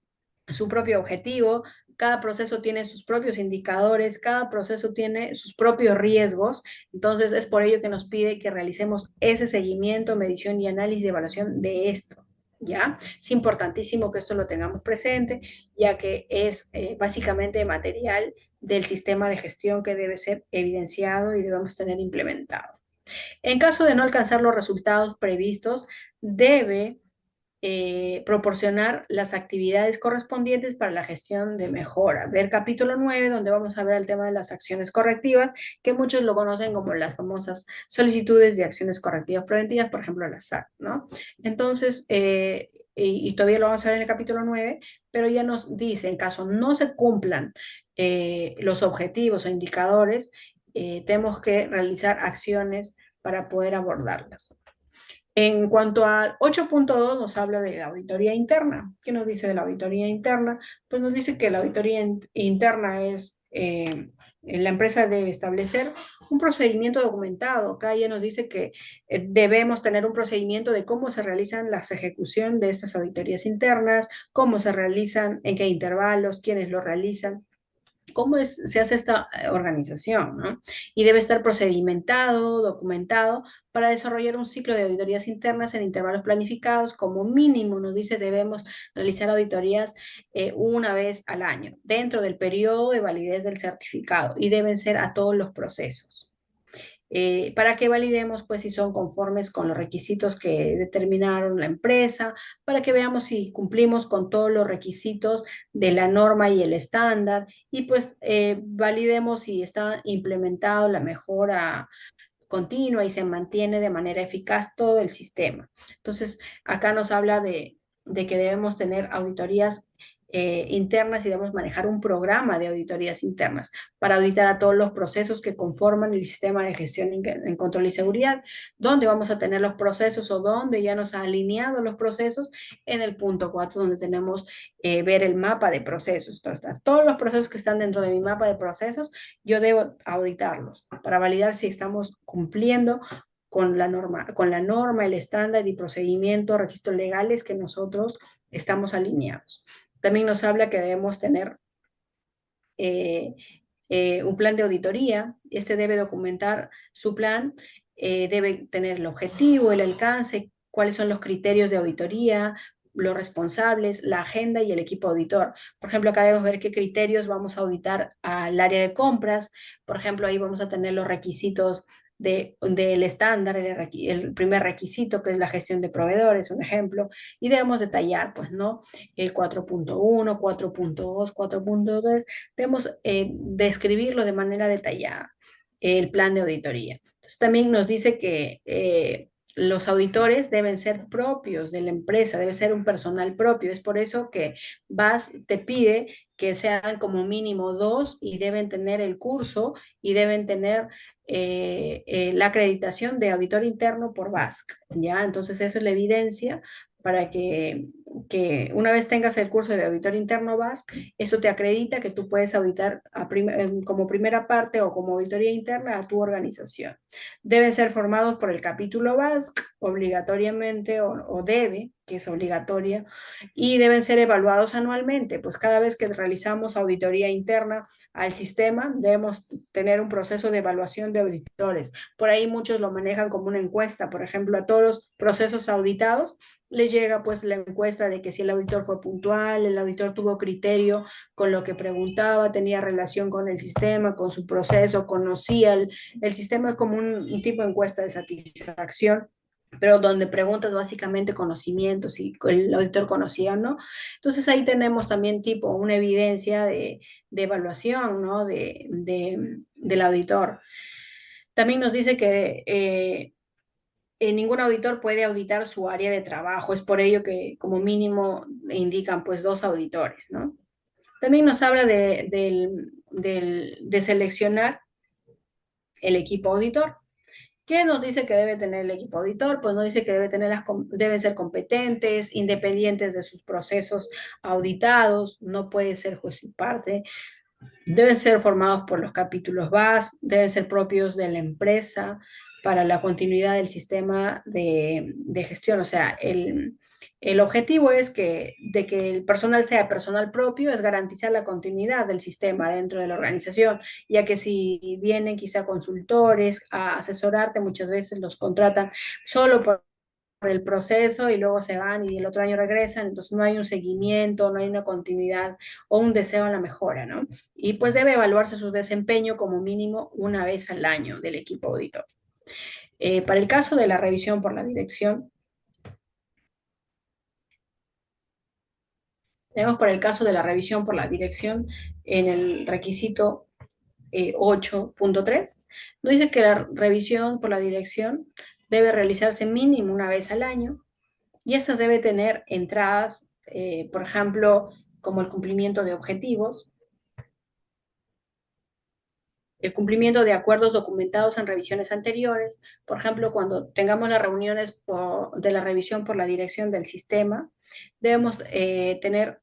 su propio objetivo, cada proceso tiene sus propios indicadores, cada proceso tiene sus propios riesgos. Entonces es por ello que nos pide que realicemos ese seguimiento, medición y análisis de evaluación de esto. ¿Ya? Es importantísimo que esto lo tengamos presente, ya que es básicamente material del sistema de gestión que debe ser evidenciado y debemos tener implementado. En caso de no alcanzar los resultados previstos, debe proporcionar las actividades correspondientes para la gestión de mejora. Ver capítulo 9, donde vamos a ver el tema de las acciones correctivas, que muchos lo conocen como las famosas solicitudes de acciones correctivas preventivas, por ejemplo, la SAC, ¿no? Entonces, y todavía lo vamos a ver en el capítulo 9, pero ya nos dice, en caso no se cumplan los objetivos o indicadores, tenemos que realizar acciones para poder abordarlas. En cuanto al 8.2, nos habla de la auditoría interna. ¿Qué nos dice de la auditoría interna? Pues nos dice que la auditoría interna es, la empresa debe establecer un procedimiento documentado. Acá ya nos dice que debemos tener un procedimiento de cómo se realizan las ejecución de estas auditorías internas, cómo se realizan, en qué intervalos, quiénes lo realizan, cómo se hace esta organización, ¿no? Y debe estar procedimentado, documentado, para desarrollar un ciclo de auditorías internas en intervalos planificados. Como mínimo, nos dice, debemos realizar auditorías una vez al año, dentro del periodo de validez del certificado, y deben ser a todos los procesos. Para que validemos pues si son conformes con los requisitos que determinaron la empresa, para que veamos si cumplimos con todos los requisitos de la norma y el estándar, y pues validemos si está implementado la mejora continua y se mantiene de manera eficaz todo el sistema. Entonces, acá nos habla de que debemos tener auditorías internas y debemos manejar un programa de auditorías internas para auditar a todos los procesos que conforman el sistema de gestión en control y seguridad, donde vamos a tener los procesos o donde ya nos ha alineado los procesos en el punto 4, donde tenemos ver el mapa de procesos. Todos los procesos que están dentro de mi mapa de procesos, yo debo auditarlos para validar si estamos cumpliendo con la norma, el estándar y procedimiento, registros legales que nosotros estamos alineados. También nos habla que debemos tener un plan de auditoría. Este debe documentar su plan, debe tener el objetivo, el alcance, cuáles son los criterios de auditoría, los responsables, la agenda y el equipo auditor. Por ejemplo, acá debemos ver qué criterios vamos a auditar al área de compras. Por ejemplo, ahí vamos a tener los requisitos del estándar, el primer requisito, que es la gestión de proveedores, un ejemplo, y debemos detallar, pues, ¿no? El 4.1, 4.2, 4.3, debemos describirlo de manera detallada, el plan de auditoría. Entonces, también nos dice que los auditores deben ser propios de la empresa, debe ser un personal propio. Es por eso que te pide que sean como mínimo 2 y deben tener el curso y deben tener la acreditación de auditor interno por BASC, ¿ya? Entonces, esa es la evidencia para que que una vez tengas el curso de auditor interno BASC, eso te acredita que tú puedes auditar como primera parte o como auditoría interna a tu organización. Deben ser formados por el capítulo BASC obligatoriamente o debe, que es obligatoria, y deben ser evaluados anualmente, pues cada vez que realizamos auditoría interna al sistema, debemos tener un proceso de evaluación de auditores. Por ahí muchos lo manejan como una encuesta, por ejemplo, a todos los procesos auditados les llega pues la encuesta de que si el auditor fue puntual, el auditor tuvo criterio con lo que preguntaba, tenía relación con el sistema, con su proceso, conocía el sistema. Es como un tipo de encuesta de satisfacción, pero donde preguntas básicamente conocimientos, si el auditor conocía o no. Entonces ahí tenemos también tipo una evidencia de evaluación, ¿no? Del auditor. También nos dice que ningún auditor puede auditar su área de trabajo. Es por ello que como mínimo indican pues 2 auditores, ¿no? También nos habla de seleccionar el equipo auditor. ¿Qué nos dice que debe tener el equipo auditor? Pues nos dice que deben ser competentes, independientes de sus procesos auditados, no puede ser juez y parte, deben ser formados por los capítulos BAS, deben ser propios de la empresa para la continuidad del sistema de gestión. O sea, el objetivo es de que el personal sea personal propio, es garantizar la continuidad del sistema dentro de la organización, ya que si vienen quizá consultores a asesorarte, muchas veces los contratan solo por el proceso y luego se van y el otro año regresan, entonces no hay un seguimiento, no hay una continuidad o un deseo en la mejora, ¿no? Y pues debe evaluarse su desempeño como mínimo una vez al año del equipo auditor. Para el caso de la revisión por la dirección, tenemos para el caso de la revisión por la dirección en el requisito 8.3, nos dice que la revisión por la dirección debe realizarse mínimo una vez al año y estas debe tener entradas, por ejemplo, como el cumplimiento de objetivos, el cumplimiento de acuerdos documentados en revisiones anteriores. Por ejemplo, cuando tengamos las reuniones de la revisión por la dirección del sistema, debemos tener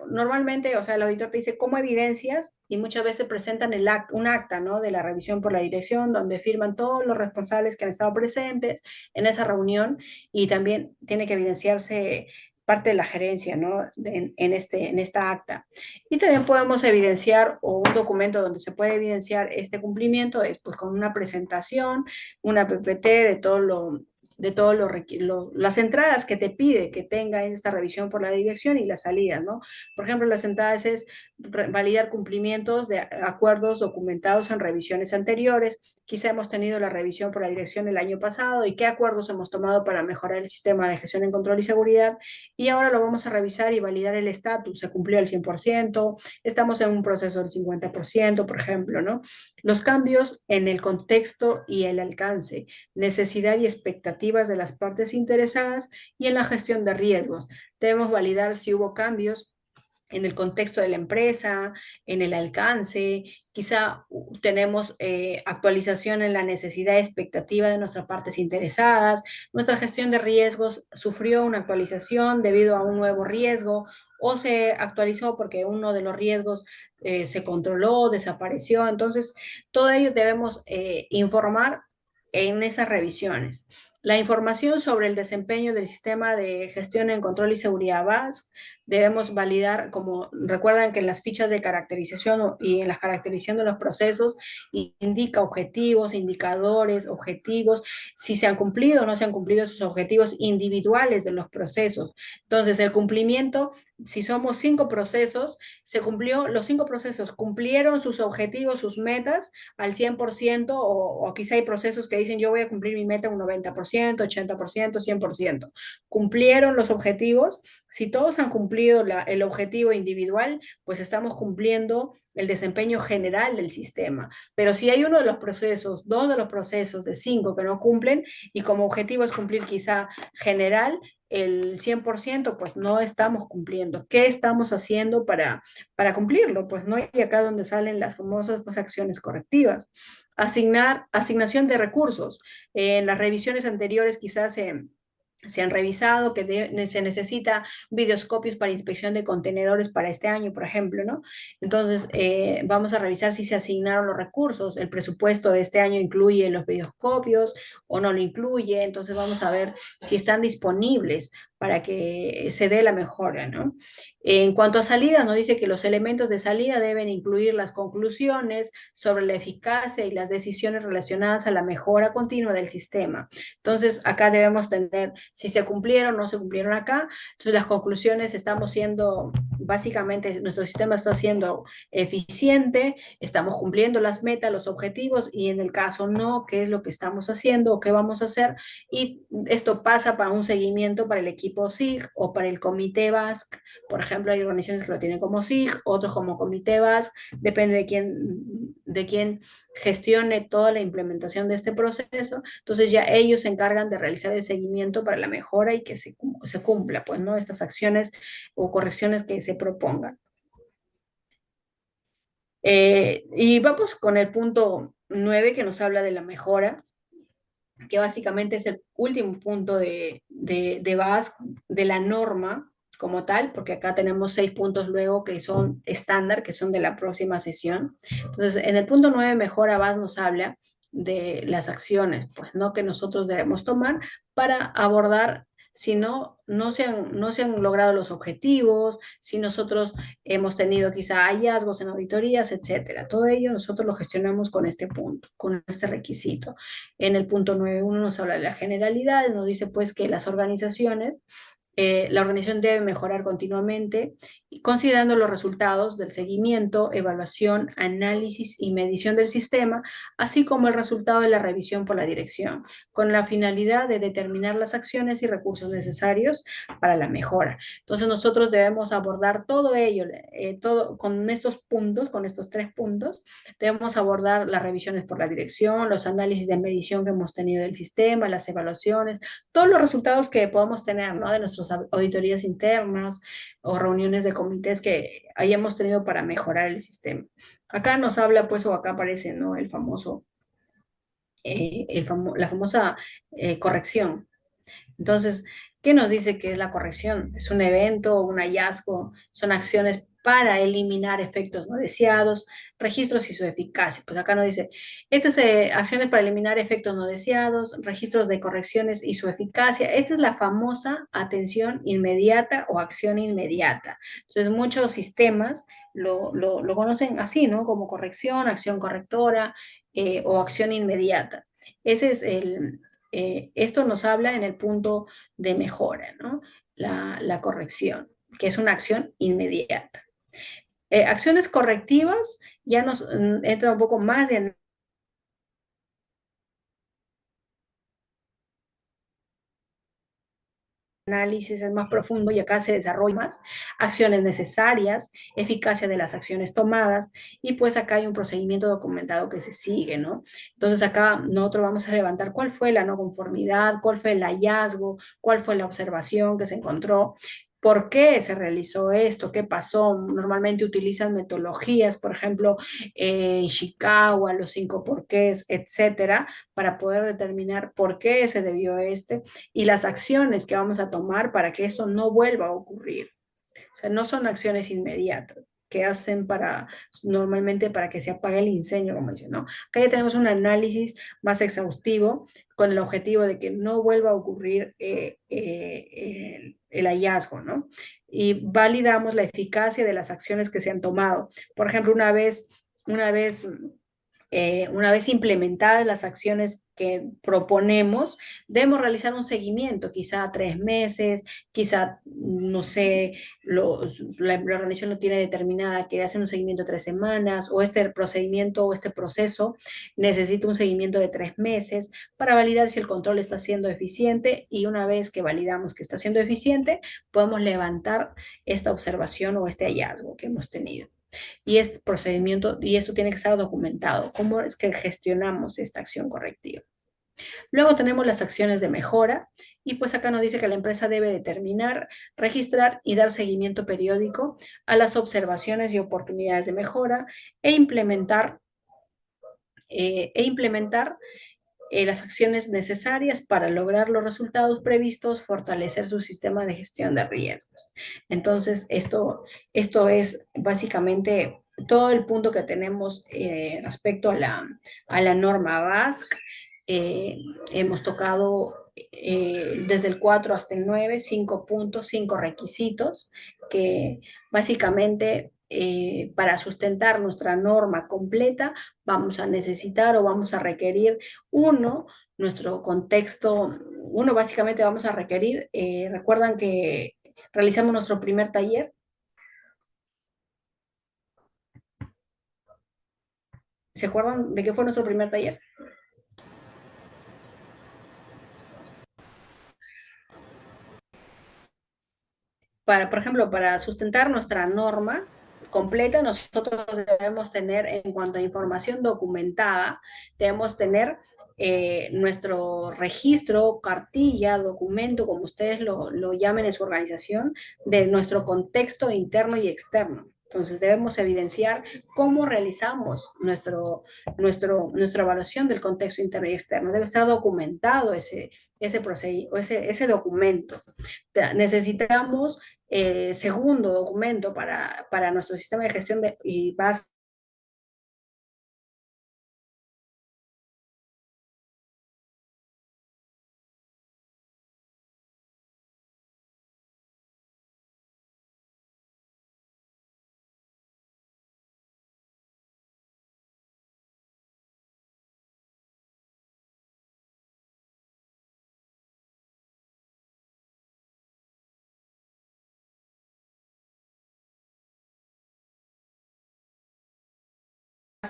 normalmente, o sea, el auditor te dice cómo evidencias y muchas veces presentan un acta, ¿no? De la revisión por la dirección donde firman todos los responsables que han estado presentes en esa reunión y también tiene que evidenciarse parte de la gerencia, ¿no? En esta acta. Y también podemos evidenciar o un documento donde se puede evidenciar este cumplimiento es pues con una presentación, una PPT de las entradas que te pide que tenga esta revisión por la dirección y las salidas, ¿no? Por ejemplo, las entradas es validar cumplimientos de acuerdos documentados en revisiones anteriores. Quizá hemos tenido la revisión por la dirección el año pasado y qué acuerdos hemos tomado para mejorar el sistema de gestión en control y seguridad y ahora lo vamos a revisar y validar el estatus. Se cumplió el 100%, estamos en un proceso del 50%, por ejemplo, ¿no? Los cambios en el contexto y el alcance, necesidad y expectativas de las partes interesadas y en la gestión de riesgos. Debemos validar si hubo cambios en el contexto de la empresa, en el alcance, quizá tenemos actualización en la necesidad y expectativa de nuestras partes interesadas, nuestra gestión de riesgos sufrió una actualización debido a un nuevo riesgo o se actualizó porque uno de los riesgos se controló, desapareció. Entonces, todo ello debemos informar en esas revisiones. La información sobre el desempeño del sistema de gestión en control y seguridad BAS debemos validar, como recuerdan que en las fichas de caracterización y en la caracterización de los procesos indica objetivos, indicadores, objetivos, si se han cumplido o no se han cumplido esos objetivos individuales de los procesos. Entonces, el cumplimiento, si somos 5 procesos, los 5 procesos cumplieron sus objetivos, sus metas al 100% o quizá hay procesos que dicen yo voy a cumplir mi meta un 90%, 80%, 100%. Cumplieron los objetivos. Si todos han cumplido el objetivo individual, pues estamos cumpliendo el desempeño general del sistema. Pero si hay uno de los procesos, 2 de los procesos de 5 que no cumplen y como objetivo es cumplir quizá general, el 100%, pues no estamos cumpliendo. ¿Qué estamos haciendo para cumplirlo? Pues no, y acá donde salen las famosas pues, acciones correctivas. Asignación de recursos. En las revisiones anteriores quizás se han revisado, que se necesita videoscopios para inspección de contenedores para este año, por ejemplo, ¿no? Entonces, vamos a revisar si se asignaron los recursos. El presupuesto de este año incluye los videoscopios o no lo incluye. Entonces, vamos a ver si están disponibles para que se dé la mejora, ¿no? En cuanto a salidas, nos dice que los elementos de salida deben incluir las conclusiones sobre la eficacia y las decisiones relacionadas a la mejora continua del sistema. Entonces, acá debemos tener si se cumplieron o no se cumplieron acá. Entonces, las conclusiones, estamos siendo, básicamente, nuestro sistema está siendo eficiente, estamos cumpliendo las metas, los objetivos, y en el caso no, qué es lo que estamos haciendo o qué vamos a hacer. Y esto pasa para un seguimiento para el equipo SIG o para el comité BASC. Por ejemplo, hay organizaciones que lo tienen como SIG, otros como comité BASC, depende de quién gestione toda la implementación de este proceso. Entonces ya ellos se encargan de realizar el seguimiento para la mejora y que se cumpla, pues, ¿no? Estas acciones o correcciones que se propongan. Y vamos con el punto 9 que nos habla de la mejora, que básicamente es el último punto de base de la norma como tal, porque acá tenemos 6 puntos luego que son estándar, que son de la próxima sesión. Entonces, en el punto 9, mejora BAS nos habla de las acciones, pues, ¿no? Que nosotros debemos tomar para abordar si no se han logrado los objetivos, si nosotros hemos tenido quizá hallazgos en auditorías, etcétera. Todo ello nosotros lo gestionamos con este punto, con este requisito. En el punto 9.1 nos habla de la generalidad, nos dice pues que las organizaciones, la organización debe mejorar continuamente, considerando los resultados del seguimiento, evaluación, análisis y medición del sistema, así como el resultado de la revisión por la dirección, con la finalidad de determinar las acciones y recursos necesarios para la mejora. Entonces nosotros debemos abordar todo ello, todo con estos puntos, con estos 3 puntos, debemos abordar las revisiones por la dirección, los análisis de medición que hemos tenido del sistema, las evaluaciones, todos los resultados que podamos tener, ¿no? De nuestras auditorías internas o reuniones de comités que hayamos tenido para mejorar el sistema. Acá nos habla, pues, o acá aparece, ¿no? El famoso, la famosa corrección. Entonces, ¿qué nos dice que es la corrección? Es un evento, un hallazgo, son acciones para eliminar efectos no deseados, registros y su eficacia. Pues acá nos dice, estas acciones para eliminar efectos no deseados, registros de correcciones y su eficacia. Esta es la famosa atención inmediata o acción inmediata. Entonces, muchos sistemas lo conocen así, ¿no? Como corrección, acción correctora o acción inmediata. Ese es esto nos habla en el punto de mejora, ¿no? La corrección, que es una acción inmediata. Acciones correctivas ya nos entra un poco más de análisis, es más profundo y acá se desarrolla más acciones necesarias, eficacia de las acciones tomadas y pues acá hay un procedimiento documentado que se sigue, ¿no? Entonces acá nosotros vamos a levantar cuál fue la no conformidad, cuál fue el hallazgo, cuál fue la observación que se encontró, por qué se realizó esto, qué pasó. Normalmente utilizan metodologías, por ejemplo, Ishikawa, los 5 porqués, etcétera, para poder determinar por qué se debió y las acciones que vamos a tomar para que esto no vuelva a ocurrir. O sea, no son acciones inmediatas que hacen normalmente para que se apague el incendio, como dice, ¿no? Acá ya tenemos un análisis más exhaustivo con el objetivo de que no vuelva a ocurrir el hallazgo, ¿no? Y validamos la eficacia de las acciones que se han tomado. Por ejemplo, una vez implementadas las acciones que proponemos, debemos realizar un seguimiento, quizá 3 meses, quizá, no sé, la organización lo tiene determinada, quiere hacer un seguimiento de 3 semanas, o este procedimiento o este proceso necesita un seguimiento de 3 meses para validar si el control está siendo eficiente, y una vez que validamos que está siendo eficiente, podemos levantar esta observación o este hallazgo que hemos tenido. Y este procedimiento, y esto tiene que estar documentado, cómo es que gestionamos esta acción correctiva. Luego tenemos las acciones de mejora, y pues acá nos dice que la empresa debe determinar, registrar y dar seguimiento periódico a las observaciones y oportunidades de mejora e implementar las acciones necesarias para lograr los resultados previstos, fortalecer su sistema de gestión de riesgos. Entonces, esto es básicamente todo el punto que tenemos respecto a la norma BASC. Hemos tocado desde el 4 hasta el 9, 5 puntos, 5 requisitos que básicamente para sustentar nuestra norma completa vamos a necesitar o vamos a requerir nuestro contexto, básicamente vamos a requerir, recuerdan que realizamos nuestro primer taller. ¿Se acuerdan de qué fue nuestro primer taller? Por ejemplo, para sustentar nuestra norma completa, nosotros debemos tener, en cuanto a información documentada, debemos tener nuestro registro, cartilla, documento, como ustedes lo llamen en su organización, de nuestro contexto interno y externo. Entonces debemos evidenciar cómo realizamos nuestra evaluación del contexto interno y externo. Debe estar documentado ese documento. Necesitamos segundo documento para nuestro sistema de gestión y base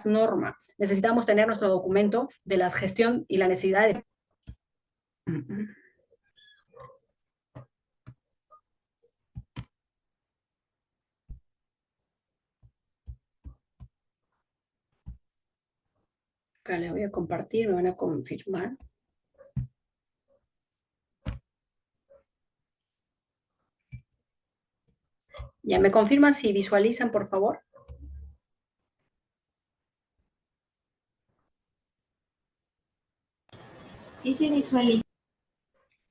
norma. Necesitamos tener nuestro documento de la gestión y la necesidad de... Acá les voy a compartir, me van a confirmar. Ya me confirman si visualizan, por favor. Sí se visualiza.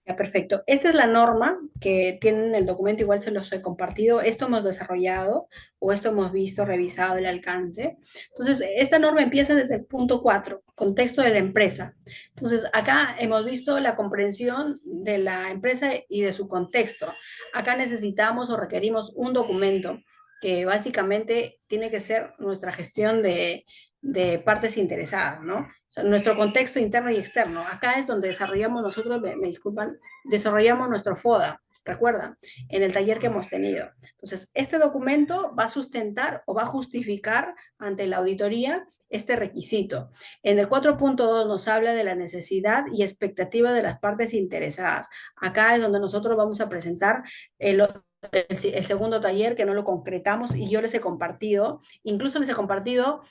Ya, perfecto. Esta es la norma que tienen en el documento, igual se los he compartido. Esto hemos desarrollado o esto hemos visto, revisado el alcance. Entonces, esta norma empieza desde el punto 4, contexto de la empresa. Entonces, acá hemos visto la comprensión de la empresa y de su contexto. Acá necesitamos o requerimos un documento que básicamente tiene que ser nuestra gestión de partes interesadas, ¿no? O sea, nuestro contexto interno y externo. Acá es donde desarrollamos nosotros, me disculpan, desarrollamos nuestro FODA, recuerdan, en el taller que hemos tenido. Entonces, este documento va a sustentar o va a justificar ante la auditoría este requisito. En el 4.2 nos habla de la necesidad y expectativa de las partes interesadas. Acá es donde nosotros vamos a presentar el segundo taller, que no lo concretamos, y yo les he compartido, incluso les he compartido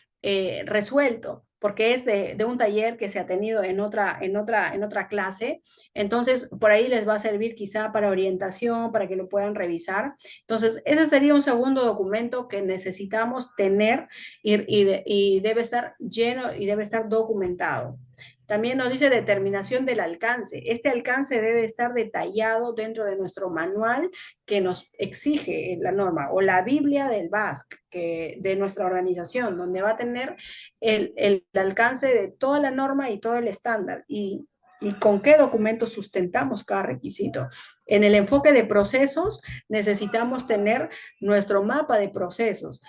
resuelto, porque es de un taller que se ha tenido en otra clase. Entonces, por ahí les va a servir quizá para orientación, para que lo puedan revisar. Entonces, ese sería un segundo documento que necesitamos tener y debe estar lleno y debe estar documentado. También nos dice determinación del alcance. Este alcance debe estar detallado dentro de nuestro manual que nos exige la norma, o la Biblia del BASC de nuestra organización, donde va a tener el alcance de toda la norma y todo el estándar, y con qué documentos sustentamos cada requisito. En el enfoque de procesos necesitamos tener nuestro mapa de procesos.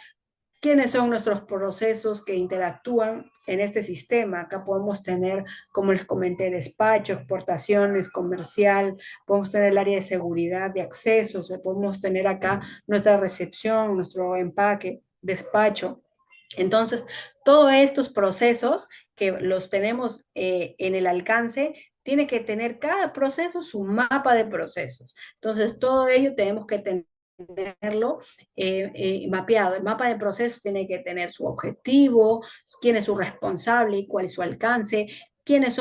¿Quiénes son nuestros procesos que interactúan en este sistema? Acá podemos tener, como les comenté, despacho, exportaciones, comercial, podemos tener el área de seguridad, de accesos, podemos tener acá nuestra recepción, nuestro empaque, despacho. Entonces, todos estos procesos que los tenemos en el alcance, tiene que tener cada proceso su mapa de procesos. Entonces, todo ello tenemos que tenerlo mapeado. El mapa de procesos tiene que tener su objetivo, quién es su responsable, cuál es su alcance,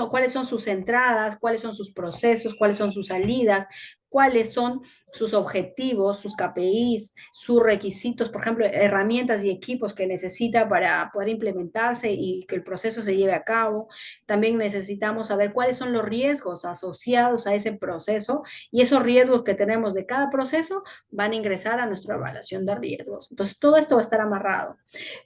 cuáles son sus entradas, cuáles son sus procesos, cuáles son sus salidas, cuáles son sus objetivos, sus KPIs, sus requisitos, por ejemplo, herramientas y equipos que necesita para poder implementarse y que el proceso se lleve a cabo. También necesitamos saber cuáles son los riesgos asociados a ese proceso y esos riesgos que tenemos de cada proceso van a ingresar a nuestra evaluación de riesgos. Entonces, todo esto va a estar amarrado.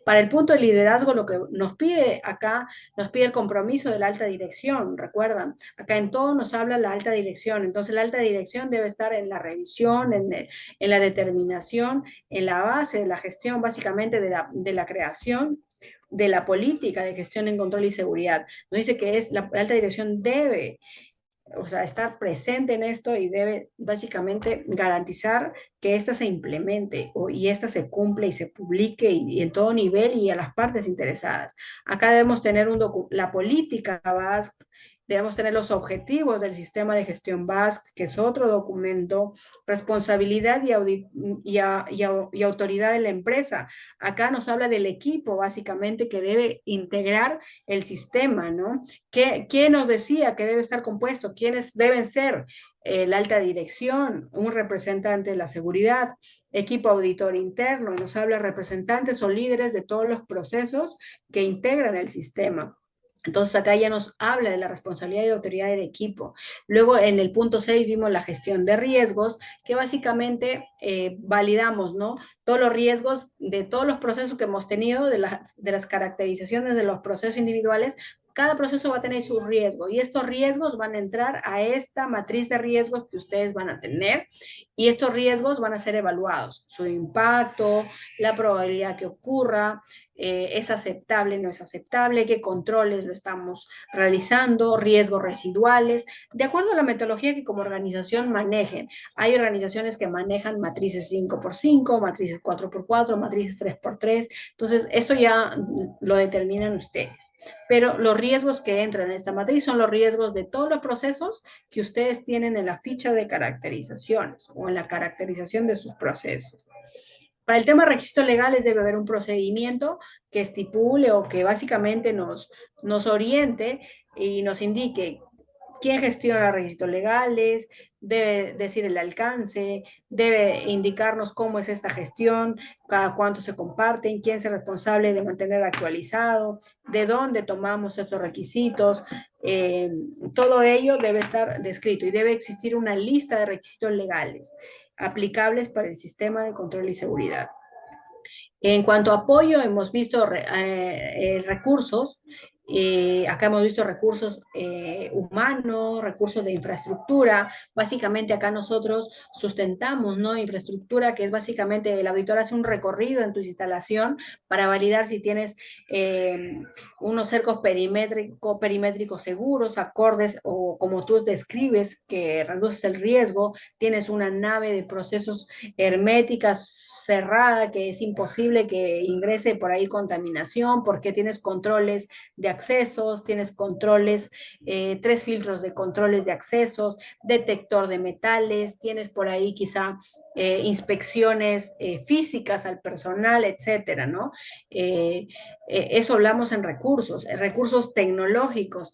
Para el punto de liderazgo, lo que nos pide acá, nos pide el compromiso de la alta dirección, recuerdan, acá en todo nos habla la alta dirección, entonces la alta dirección debe estar en la revisión, en la determinación, en la base de la gestión, básicamente de la creación de la política de gestión en control y seguridad. Nos dice que la alta dirección debe, o sea, estar presente en esto y debe básicamente garantizar que ésta se implemente y ésta se cumple y se publique y en todo nivel y a las partes interesadas. Acá debemos tener la política BASC, debemos tener los objetivos del sistema de gestión BASC, que es otro documento, responsabilidad y autoridad de la empresa. Acá nos habla del equipo, básicamente, que debe integrar el sistema, ¿no? ¿Quién nos decía que debe estar compuesto? ¿Quiénes deben ser? La alta dirección, un representante de la seguridad, equipo auditor interno, nos habla representantes o líderes de todos los procesos que integran el sistema. Entonces acá ya nos habla de la responsabilidad y autoridad del equipo. Luego en el punto 6 vimos la gestión de riesgos, que básicamente validamos, ¿no? Todos los riesgos de todos los procesos que hemos tenido, de las caracterizaciones de los procesos individuales. Cada proceso va a tener su riesgo y estos riesgos van a entrar a esta matriz de riesgos que ustedes van a tener y estos riesgos van a ser evaluados. Su impacto, la probabilidad que ocurra, es aceptable, no es aceptable, qué controles lo estamos realizando, riesgos residuales, de acuerdo a la metodología que como organización manejen. Hay organizaciones que manejan matrices 5x5, matrices 4x4, matrices 3x3, entonces esto ya lo determinan ustedes. Pero los riesgos que entran en esta matriz son los riesgos de todos los procesos que ustedes tienen en la ficha de caracterizaciones o en la caracterización de sus procesos. Para el tema de requisitos legales debe haber un procedimiento que estipule o que básicamente nos oriente y nos indique quién gestiona requisitos legales, debe decir el alcance, debe indicarnos cómo es esta gestión, cada cuánto se comparten, quién es el responsable de mantener actualizado, de dónde tomamos esos requisitos. Todo ello debe estar descrito y debe existir una lista de requisitos legales aplicables para el sistema de control y seguridad. En cuanto a apoyo, hemos visto recursos. Acá hemos visto recursos humanos, recursos de infraestructura. Básicamente acá nosotros sustentamos, ¿no? Infraestructura, que es básicamente el auditor hace un recorrido en tu instalación para validar si tienes unos cercos perimétricos seguros, acordes o como tú describes, que reduces el riesgo. Tienes una nave de procesos herméticas cerrada, que es imposible que ingrese por ahí contaminación, porque tienes controles de accesos, tienes controles, 3 filtros de controles de accesos, detector de metales, tienes por ahí quizá inspecciones físicas al personal, etcétera, ¿no? Eso hablamos en recursos tecnológicos.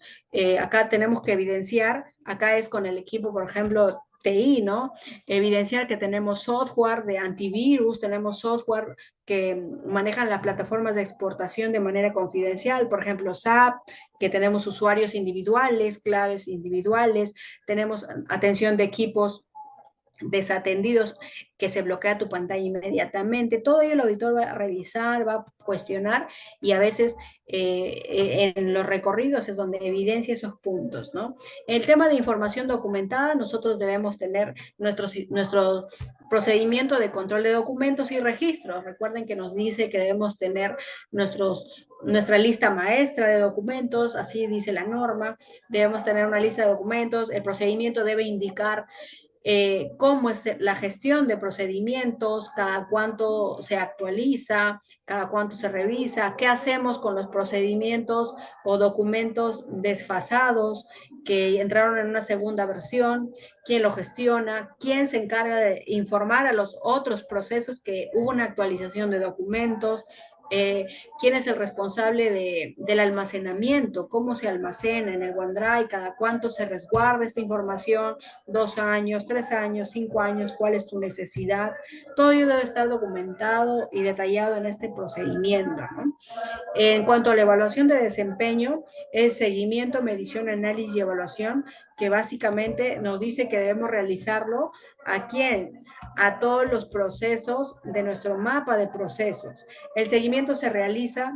Acá tenemos que evidenciar, acá es con el equipo, por ejemplo, TI, ¿no? Evidenciar que tenemos software de antivirus, tenemos software que manejan las plataformas de exportación de manera confidencial, por ejemplo, SAP, que tenemos usuarios individuales, claves individuales, tenemos atención de equipos desatendidos que se bloquea tu pantalla inmediatamente. Todo ello el auditor va a revisar, va a cuestionar y a veces en los recorridos es donde evidencia esos puntos, ¿no? En el tema de información documentada, nosotros debemos tener nuestro procedimiento de control de documentos y registros. Recuerden que nos dice que debemos tener nuestra lista maestra de documentos, así dice la norma, debemos tener una lista de documentos, el procedimiento debe indicar cómo es la gestión de procedimientos, cada cuánto se actualiza, cada cuánto se revisa, qué hacemos con los procedimientos o documentos desfasados que entraron en una segunda versión, quién lo gestiona, quién se encarga de informar a los otros procesos que hubo una actualización de documentos, quién es el responsable del almacenamiento, cómo se almacena en el OneDrive, cada cuánto se resguarda esta información, 2 años, 3 años, 5 años, cuál es tu necesidad. Todo ello debe estar documentado y detallado en este procedimiento, ¿no? En cuanto a la evaluación de desempeño, es seguimiento, medición, análisis y evaluación, que básicamente nos dice que debemos realizarlo ¿a quién? A todos los procesos de nuestro mapa de procesos. El seguimiento se realiza,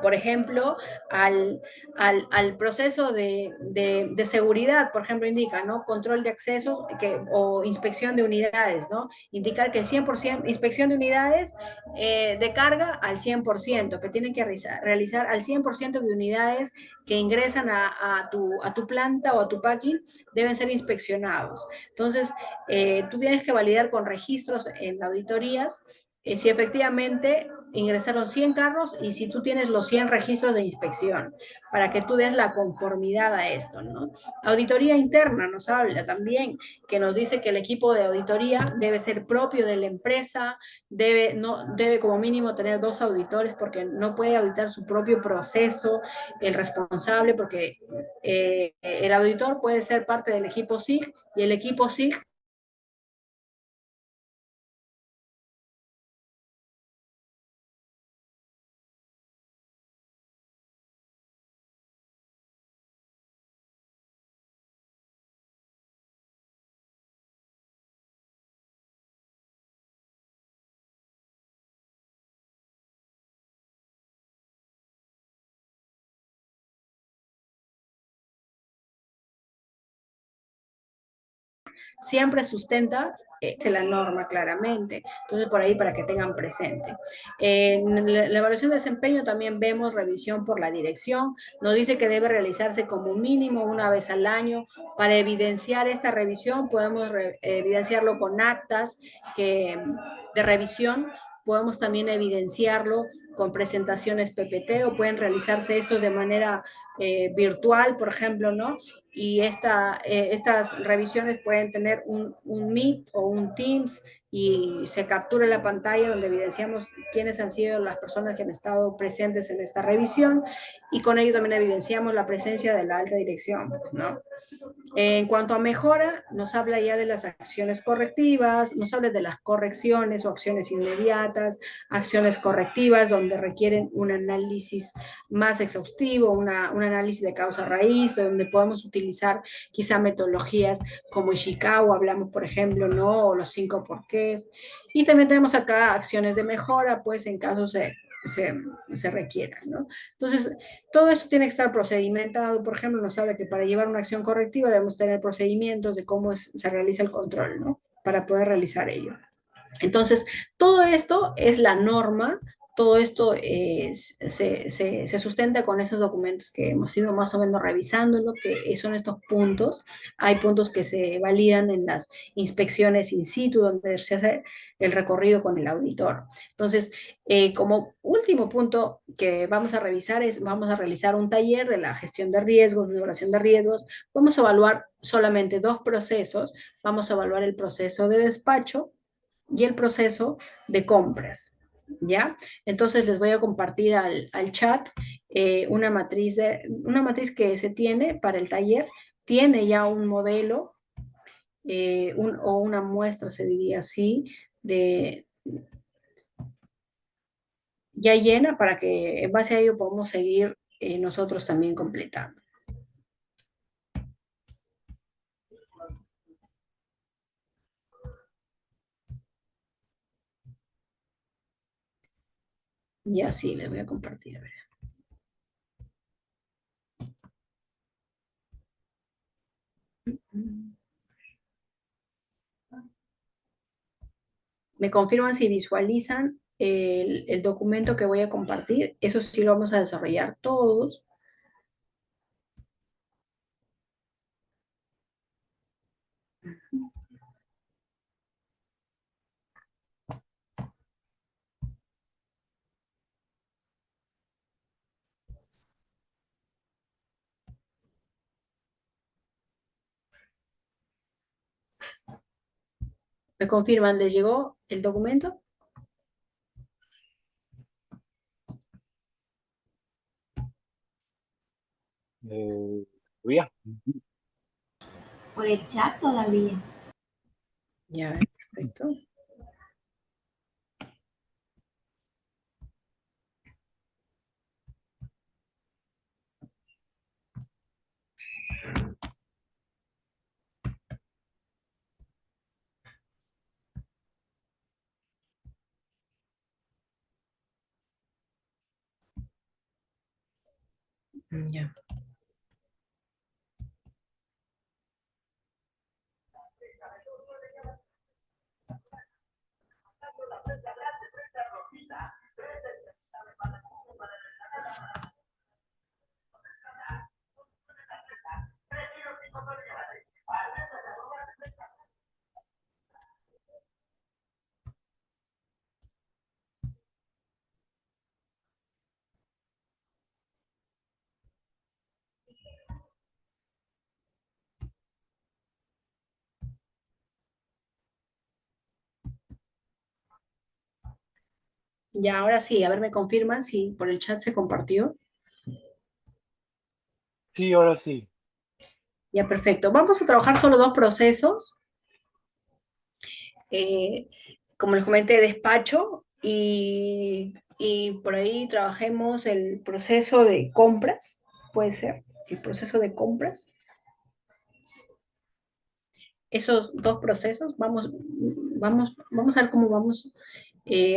por ejemplo, al proceso de seguridad, por ejemplo, indica, ¿no? Control de accesos o inspección de unidades, ¿no? Indicar que el 100%, inspección de unidades de carga al 100%, que tienen que realizar al 100% de unidades que ingresan a tu planta o a tu packing, deben ser inspeccionados. Entonces, tú tienes que validar con registros en auditorías si efectivamente ingresaron 100 carros y si tú tienes los 100 registros de inspección, para que tú des la conformidad a esto, ¿no? Auditoría interna nos habla también, que nos dice que el equipo de auditoría debe ser propio de la empresa, debe como mínimo tener 2 auditores porque no puede auditar su propio proceso, el responsable, porque el auditor puede ser parte del equipo SIG y el equipo SIG siempre sustenta la norma claramente. Entonces, por ahí para que tengan presente. En la evaluación de desempeño también vemos revisión por la dirección. Nos dice que debe realizarse como mínimo una vez al año. Para evidenciar esta revisión, podemos evidenciarlo con actas de revisión. Podemos también evidenciarlo con presentaciones PPT o pueden realizarse estos de manera virtual, por ejemplo, ¿no? Y estas revisiones pueden tener un Meet o un Teams y se captura la pantalla donde evidenciamos quiénes han sido las personas que han estado presentes en esta revisión y con ello también evidenciamos la presencia de la alta dirección, ¿no? En cuanto a mejora, nos habla ya de las acciones correctivas, nos habla de las correcciones o acciones inmediatas, acciones correctivas donde requieren un análisis más exhaustivo, un análisis de causa raíz, donde podemos utilizar quizá metodologías como Ishikawa, hablamos por ejemplo, ¿no? O los 5 porqués. Y también tenemos acá acciones de mejora, pues en caso se, se requiera, ¿no? Entonces, todo eso tiene que estar procedimentado. Por ejemplo, nos habla que para llevar una acción correctiva debemos tener procedimientos de cómo se realiza el control, ¿no? Para poder realizar ello. Entonces, todo esto es la norma, todo esto se sustenta con esos documentos que hemos ido más o menos revisando, lo que son estos puntos. Hay puntos que se validan en las inspecciones in situ, donde se hace el recorrido con el auditor. Entonces, como último punto que vamos a revisar vamos a realizar un taller de la gestión de riesgos, de evaluación de riesgos. Vamos a evaluar solamente 2 procesos. Vamos a evaluar el proceso de despacho y el proceso de compras, ¿ya? Entonces les voy a compartir al chat una matriz que se tiene para el taller, tiene ya un modelo o una muestra, se diría así, de ya llena para que en base a ello podamos seguir nosotros también completando. Ya sí, les voy a compartir, a ver. Me confirman si visualizan el documento que voy a compartir. Eso sí lo vamos a desarrollar todos. ¿Me confirman? ¿Les llegó el documento? Todavía. Por el chat todavía. Ya, perfecto. Ya. Ya, ahora sí, a ver, me confirman si por el chat se compartió. Sí, ahora sí. Ya, perfecto. Vamos a trabajar solo dos procesos. Como les comenté, despacho y por ahí trabajemos el proceso de compras, puede ser, el proceso de compras. Esos dos procesos, vamos a ver cómo vamos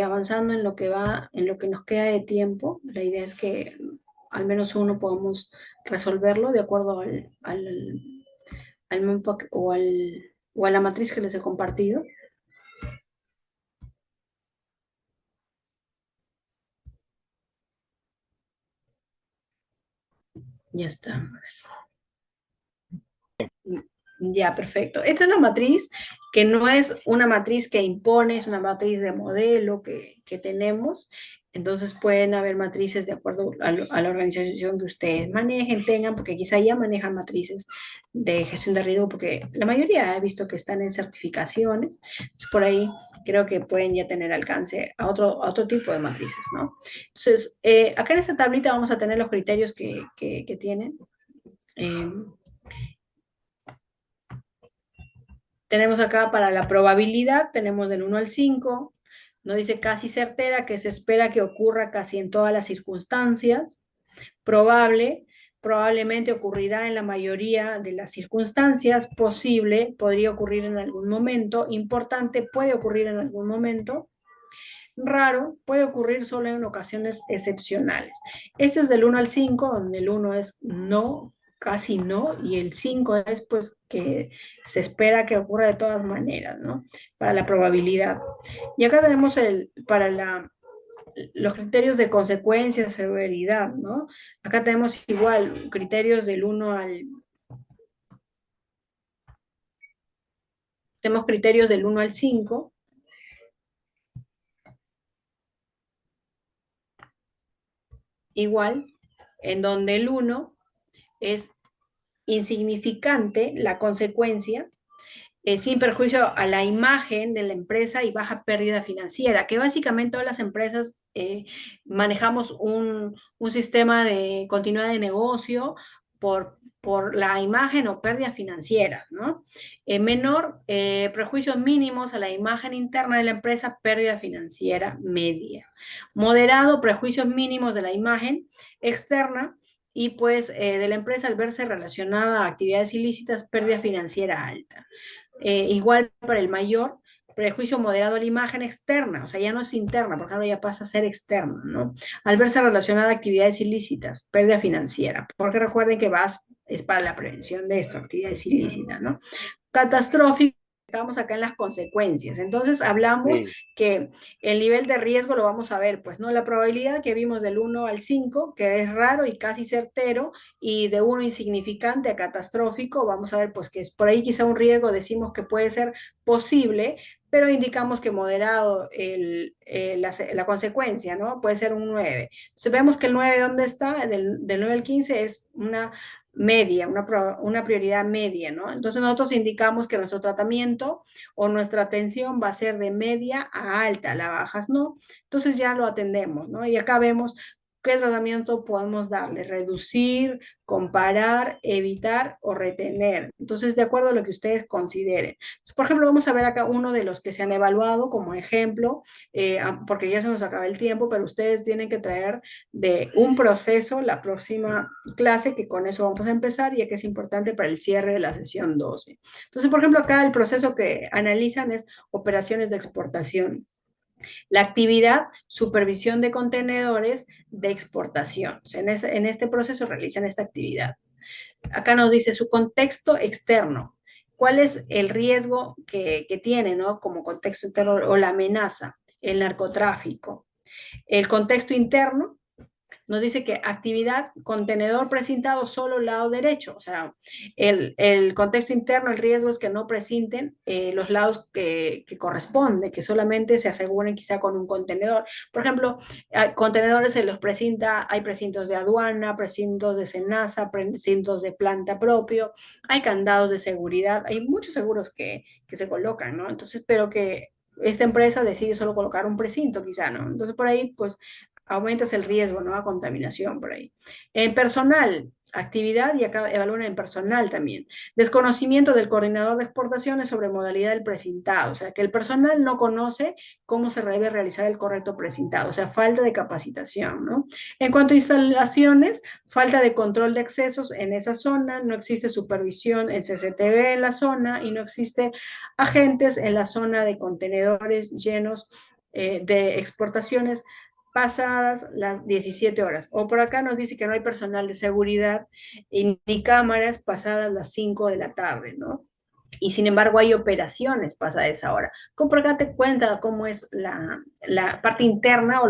avanzando en lo que va, en lo que nos queda de tiempo. La idea es que al menos uno podamos resolverlo de acuerdo al mapa o a la matriz que les he compartido. Ya está. Ya, perfecto. Esta es la matriz, que no es una matriz que impone, es una matriz de modelo que tenemos. Entonces pueden haber matrices de acuerdo a la organización que ustedes manejen, tengan, porque quizá ya manejan matrices de gestión de riesgo, porque la mayoría he visto que están en certificaciones. Entonces, por ahí creo que pueden ya tener alcance a otro tipo de matrices, ¿no? Entonces, acá en esta tablita vamos a tener los criterios que tienen. Tenemos acá para la probabilidad, tenemos del 1 al 5, nos dice casi certera, que se espera que ocurra casi en todas las circunstancias. Probable, probablemente ocurrirá en la mayoría de las circunstancias. Posible, podría ocurrir en algún momento. Importante, puede ocurrir en algún momento. Raro, puede ocurrir solo en ocasiones excepcionales. Esto es del 1 al 5, donde el 1 es no, casi no, y el 5 es pues que se espera que ocurra de todas maneras, ¿no? Para la probabilidad. Y acá tenemos los criterios de consecuencia, severidad, ¿no? Acá tenemos igual criterios del 1 al... Tenemos criterios del 1 al 5. Igual, en donde el 1 es insignificante la consecuencia, sin perjuicio a la imagen de la empresa y baja pérdida financiera, que básicamente todas las empresas manejamos un sistema de continuidad de negocio por la imagen o pérdida financiera, ¿no? Menor, prejuicios mínimos a la imagen interna de la empresa, pérdida financiera media. Moderado, prejuicios mínimos de la imagen externa, y pues de la empresa al verse relacionada a actividades ilícitas, pérdida financiera alta. Igual para el mayor, prejuicio moderado a la imagen externa, o sea, ya no es interna, porque ahora ya pasa a ser externa, ¿no? Al verse relacionada a actividades ilícitas, pérdida financiera, porque recuerden que VAS es para la prevención de esto, actividades ilícitas, ¿no? Catastrófico, estamos acá en las consecuencias. Entonces hablamos Sí. que el nivel de riesgo lo vamos a ver, pues, ¿no? La probabilidad que vimos del 1 al 5, que es raro y casi certero, y de 1 insignificante a catastrófico, vamos a ver, pues, que es por ahí quizá un riesgo, decimos que puede ser posible, pero indicamos que moderado la consecuencia, ¿no? Puede ser un 9. Entonces vemos que el 9, ¿dónde está? Del 9 al 15 es una media, una prioridad media, ¿no? Entonces nosotros indicamos que nuestro tratamiento o nuestra atención va a ser de media a alta, la bajas no, entonces ya lo atendemos, ¿no? Y acá vemos ¿qué tratamiento podemos darle? Reducir, comparar, evitar o retener. Entonces, de acuerdo a lo que ustedes consideren. Entonces, por ejemplo, vamos a ver acá uno de los que se han evaluado como ejemplo, porque ya se nos acaba el tiempo, pero ustedes tienen que traer de un proceso la próxima clase, que con eso vamos a empezar, ya que es importante para el cierre de la sesión 12. Entonces, por ejemplo, acá el proceso que analizan es operaciones de exportación. La actividad, supervisión de contenedores de exportación. O sea, en este proceso realizan esta actividad. Acá nos dice su contexto externo. ¿Cuál es el riesgo que tiene, ¿no? Como contexto interno o la amenaza? El narcotráfico. El contexto interno nos dice que actividad, contenedor precintado solo lado derecho. O sea, el contexto interno, el riesgo es que no precinten los lados que corresponden, que solamente se aseguren quizá con un contenedor. Por ejemplo, contenedores se los precinta, hay precintos de aduana, precintos de SENASA, precintos de planta propio, hay candados de seguridad, hay muchos seguros que se colocan, ¿no? Entonces, pero que esta empresa decide solo colocar un precinto, quizá, ¿no? Entonces, por ahí, pues, aumentas el riesgo, ¿no? A contaminación por ahí. En personal, actividad, y acá evalúan en personal también. Desconocimiento del coordinador de exportaciones sobre modalidad del precintado, o sea, que el personal no conoce cómo se debe realizar el correcto precintado, o sea, falta de capacitación, ¿no? En cuanto a instalaciones, falta de control de accesos en esa zona, no existe supervisión en CCTV en la zona y no existe agentes en la zona de contenedores llenos de exportaciones pasadas las 17 horas. O por acá nos dice que no hay personal de seguridad ni cámaras pasadas las 5 de la tarde, ¿no? Y sin embargo hay operaciones pasadas esa hora. Como por acá te cuenta cómo es la parte interna o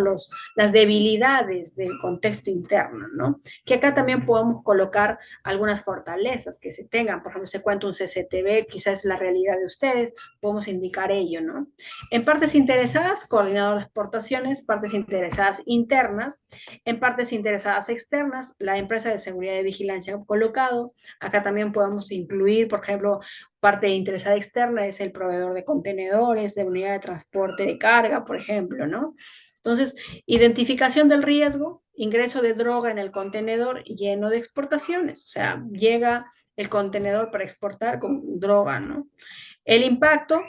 las debilidades del contexto interno, ¿no? Que acá también podemos colocar algunas fortalezas que se tengan. Por ejemplo, se cuenta un CCTV, quizás es la realidad de ustedes, podemos indicar ello, ¿no? En partes interesadas, coordinador de exportaciones, partes interesadas internas, en partes interesadas externas, la empresa de seguridad y vigilancia colocado. Acá también podemos incluir, por ejemplo, parte interesada externa es el proveedor de contenedores, de unidad de transporte de carga, por ejemplo, ¿no? Entonces, identificación del riesgo, ingreso de droga en el contenedor lleno de exportaciones, o sea, llega el contenedor para exportar con droga, ¿no? El impacto,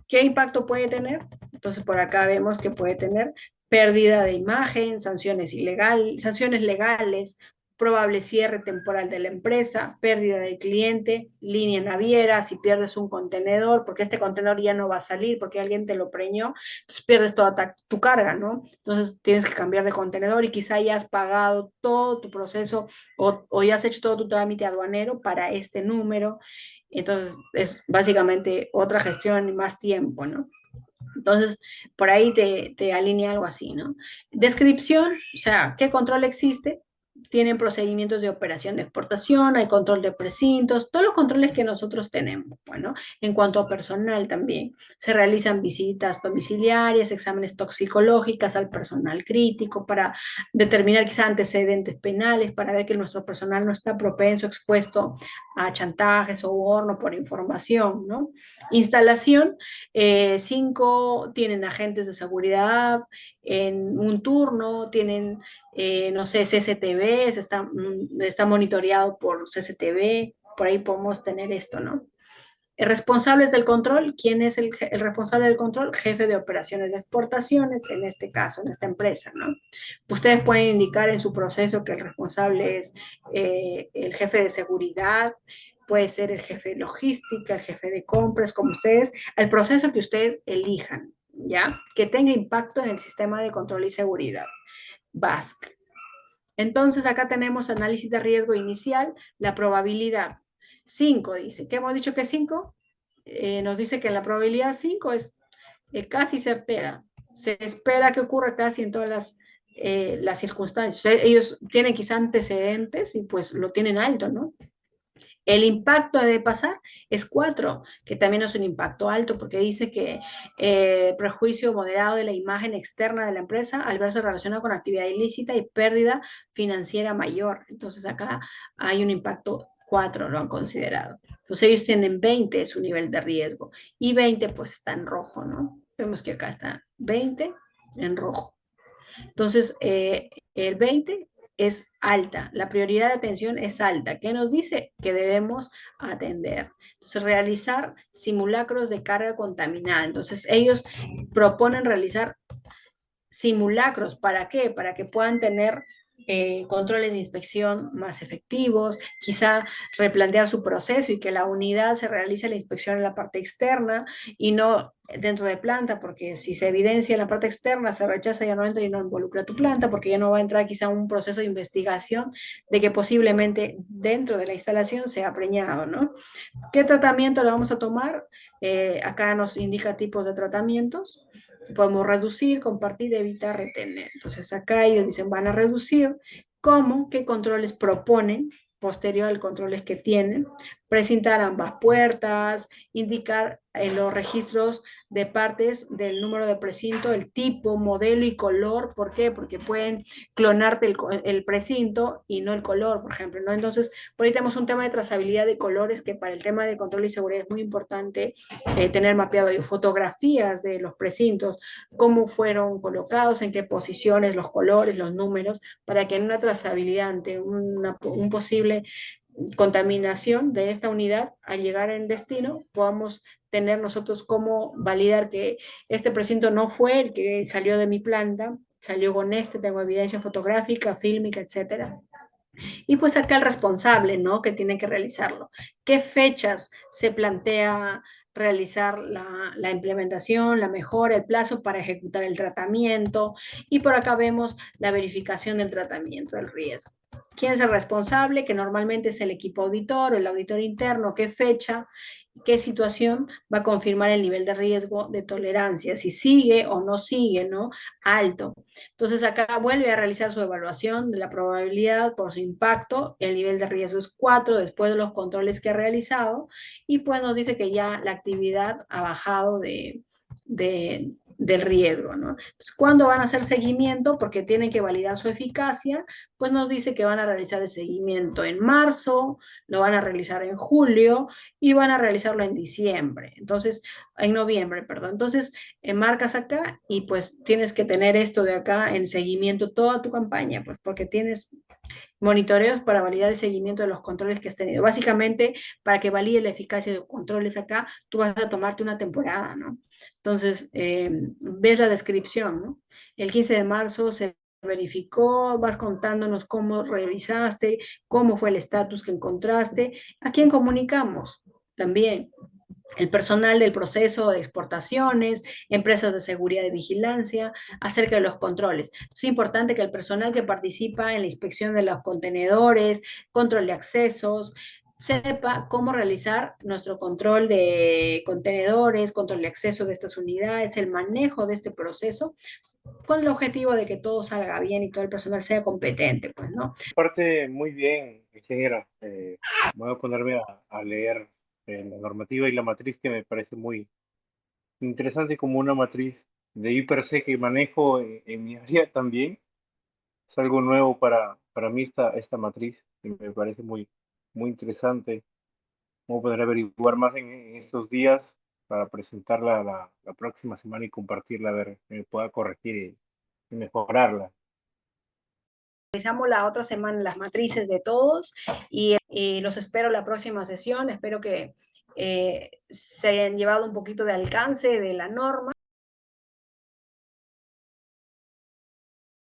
¿qué impacto puede tener? Entonces, por acá vemos que puede tener pérdida de imagen, sanciones legales, probable cierre temporal de la empresa, pérdida del cliente, línea naviera, si pierdes un contenedor, porque este contenedor ya no va a salir, porque alguien te lo preñó, entonces pierdes toda tu carga, ¿no? Entonces tienes que cambiar de contenedor y quizá ya has pagado todo tu proceso o ya has hecho todo tu trámite aduanero para este número. Entonces es básicamente otra gestión y más tiempo, ¿no? Entonces, por ahí te alinea algo así, ¿no? Descripción, o sea, ¿qué control existe? Tienen procedimientos de operación de exportación, hay control de precintos, todos los controles que nosotros tenemos. Bueno, en cuanto a personal también, se realizan visitas domiciliarias, exámenes toxicológicas al personal crítico para determinar quizá antecedentes penales, para ver que nuestro personal no está propenso, expuesto a chantajes o horno por información, ¿no? Instalación, 5 tienen agentes de seguridad en un turno, tienen, no sé, CCTV, está monitoreado por CCTV, por ahí podemos tener esto, ¿no? Responsables del control, ¿quién es el responsable del control? Jefe de operaciones de exportaciones, en este caso, en esta empresa, ¿no? Ustedes pueden indicar en su proceso que el responsable es el jefe de seguridad, puede ser el jefe de logística, el jefe de compras, como ustedes, el proceso que ustedes elijan, ¿ya? Que tenga impacto en el sistema de control y seguridad. BASC. Entonces, acá tenemos análisis de riesgo inicial, la probabilidad. 5 dice, ¿qué hemos dicho que es 5? Nos dice que la probabilidad 5 es casi certera. Se espera que ocurra casi en todas las circunstancias. O sea, ellos tienen quizá antecedentes y pues lo tienen alto, ¿no? El impacto de pasar es 4, que también es un impacto alto porque dice que prejuicio moderado de la imagen externa de la empresa al verse relacionado con actividad ilícita y pérdida financiera mayor. Entonces acá hay un impacto 4, lo han considerado. Entonces ellos tienen 20 su nivel de riesgo y 20 pues está en rojo, ¿no? Vemos que acá está 20 en rojo. Entonces, el 20 es alta, la prioridad de atención es alta. ¿Qué nos dice? Que debemos atender. Entonces, realizar simulacros de carga contaminada. Entonces, ellos proponen realizar simulacros. ¿Para qué? Para que puedan tener controles de inspección más efectivos, quizá replantear su proceso y que la unidad se realice la inspección en la parte externa y no dentro de planta, porque si se evidencia en la parte externa, se rechaza, ya no entra y no involucra tu planta, porque ya no va a entrar quizá un proceso de investigación de que posiblemente dentro de la instalación sea preñado, ¿no? ¿Qué tratamiento le vamos a tomar? Acá nos indica tipos de tratamientos. Podemos reducir, compartir, evitar, retener. Entonces acá ellos dicen van a reducir. ¿Cómo? ¿Qué controles proponen? Posterior al controles que tienen, presentar ambas puertas, indicar en los registros de partes del número de precinto, el tipo, modelo y color. ¿Por qué? Porque pueden clonarte el precinto y no el color, por ejemplo, ¿no? Entonces, por ahí tenemos un tema de trazabilidad de colores que para el tema de control y seguridad es muy importante tener mapeado fotografías de los precintos, cómo fueron colocados, en qué posiciones, los colores, los números, para que en una trazabilidad ante un posible contaminación de esta unidad al llegar en destino podamos tener nosotros cómo validar que este precinto no fue el que salió de mi planta, salió con este, tengo evidencia fotográfica, fílmica, etcétera. Y pues acá el responsable, ¿no? Que tiene que realizarlo. ¿Qué fechas se plantea realizar la implementación, la mejora, el plazo para ejecutar el tratamiento? Y por acá vemos la verificación del tratamiento del riesgo. ¿Quién es el responsable? Que normalmente es el equipo auditor o el auditor interno. ¿Qué fecha? ¿Qué situación va a confirmar el nivel de riesgo de tolerancia? Si sigue o no sigue, ¿no? Alto. Entonces acá vuelve a realizar su evaluación de la probabilidad por su impacto. El nivel de riesgo es 4 después de los controles que ha realizado y pues nos dice que ya la actividad ha bajado del riesgo, ¿no? Entonces, ¿cuándo van a hacer seguimiento? Porque tienen que validar su eficacia, pues nos dice que van a realizar el seguimiento en marzo, lo van a realizar en julio y van a realizarlo en diciembre. Entonces, en noviembre, perdón. Entonces, marcas acá y pues tienes que tener esto de acá en seguimiento toda tu campaña, pues porque tienes monitoreos para validar el seguimiento de los controles que has tenido. Básicamente, para que valide la eficacia de los controles acá, tú vas a tomarte una temporada, ¿no? Entonces, ves la descripción, ¿no? El 15 de marzo se verificó, vas contándonos cómo revisaste, cómo fue el estatus que encontraste, a quién comunicamos también el personal del proceso de exportaciones, empresas de seguridad y vigilancia, acerca de los controles. Es importante que el personal que participa en la inspección de los contenedores, control de accesos, sepa cómo realizar nuestro control de contenedores, control de acceso de estas unidades, el manejo de este proceso, con el objetivo de que todo salga bien y todo el personal sea competente, pues, ¿no? Parte muy bien, ingeniera. Voy a ponerme a leer la normativa y la matriz que me parece muy interesante como una matriz de IPRC que manejo en mi área también. Es algo nuevo para mí esta matriz y me parece muy interesante. Voy a poder averiguar más en estos días para presentarla la próxima semana y compartirla, a ver que me pueda corregir y mejorarla. Realizamos la otra semana las matrices de todos y los espero la próxima sesión. Espero que se hayan llevado un poquito de alcance de la norma.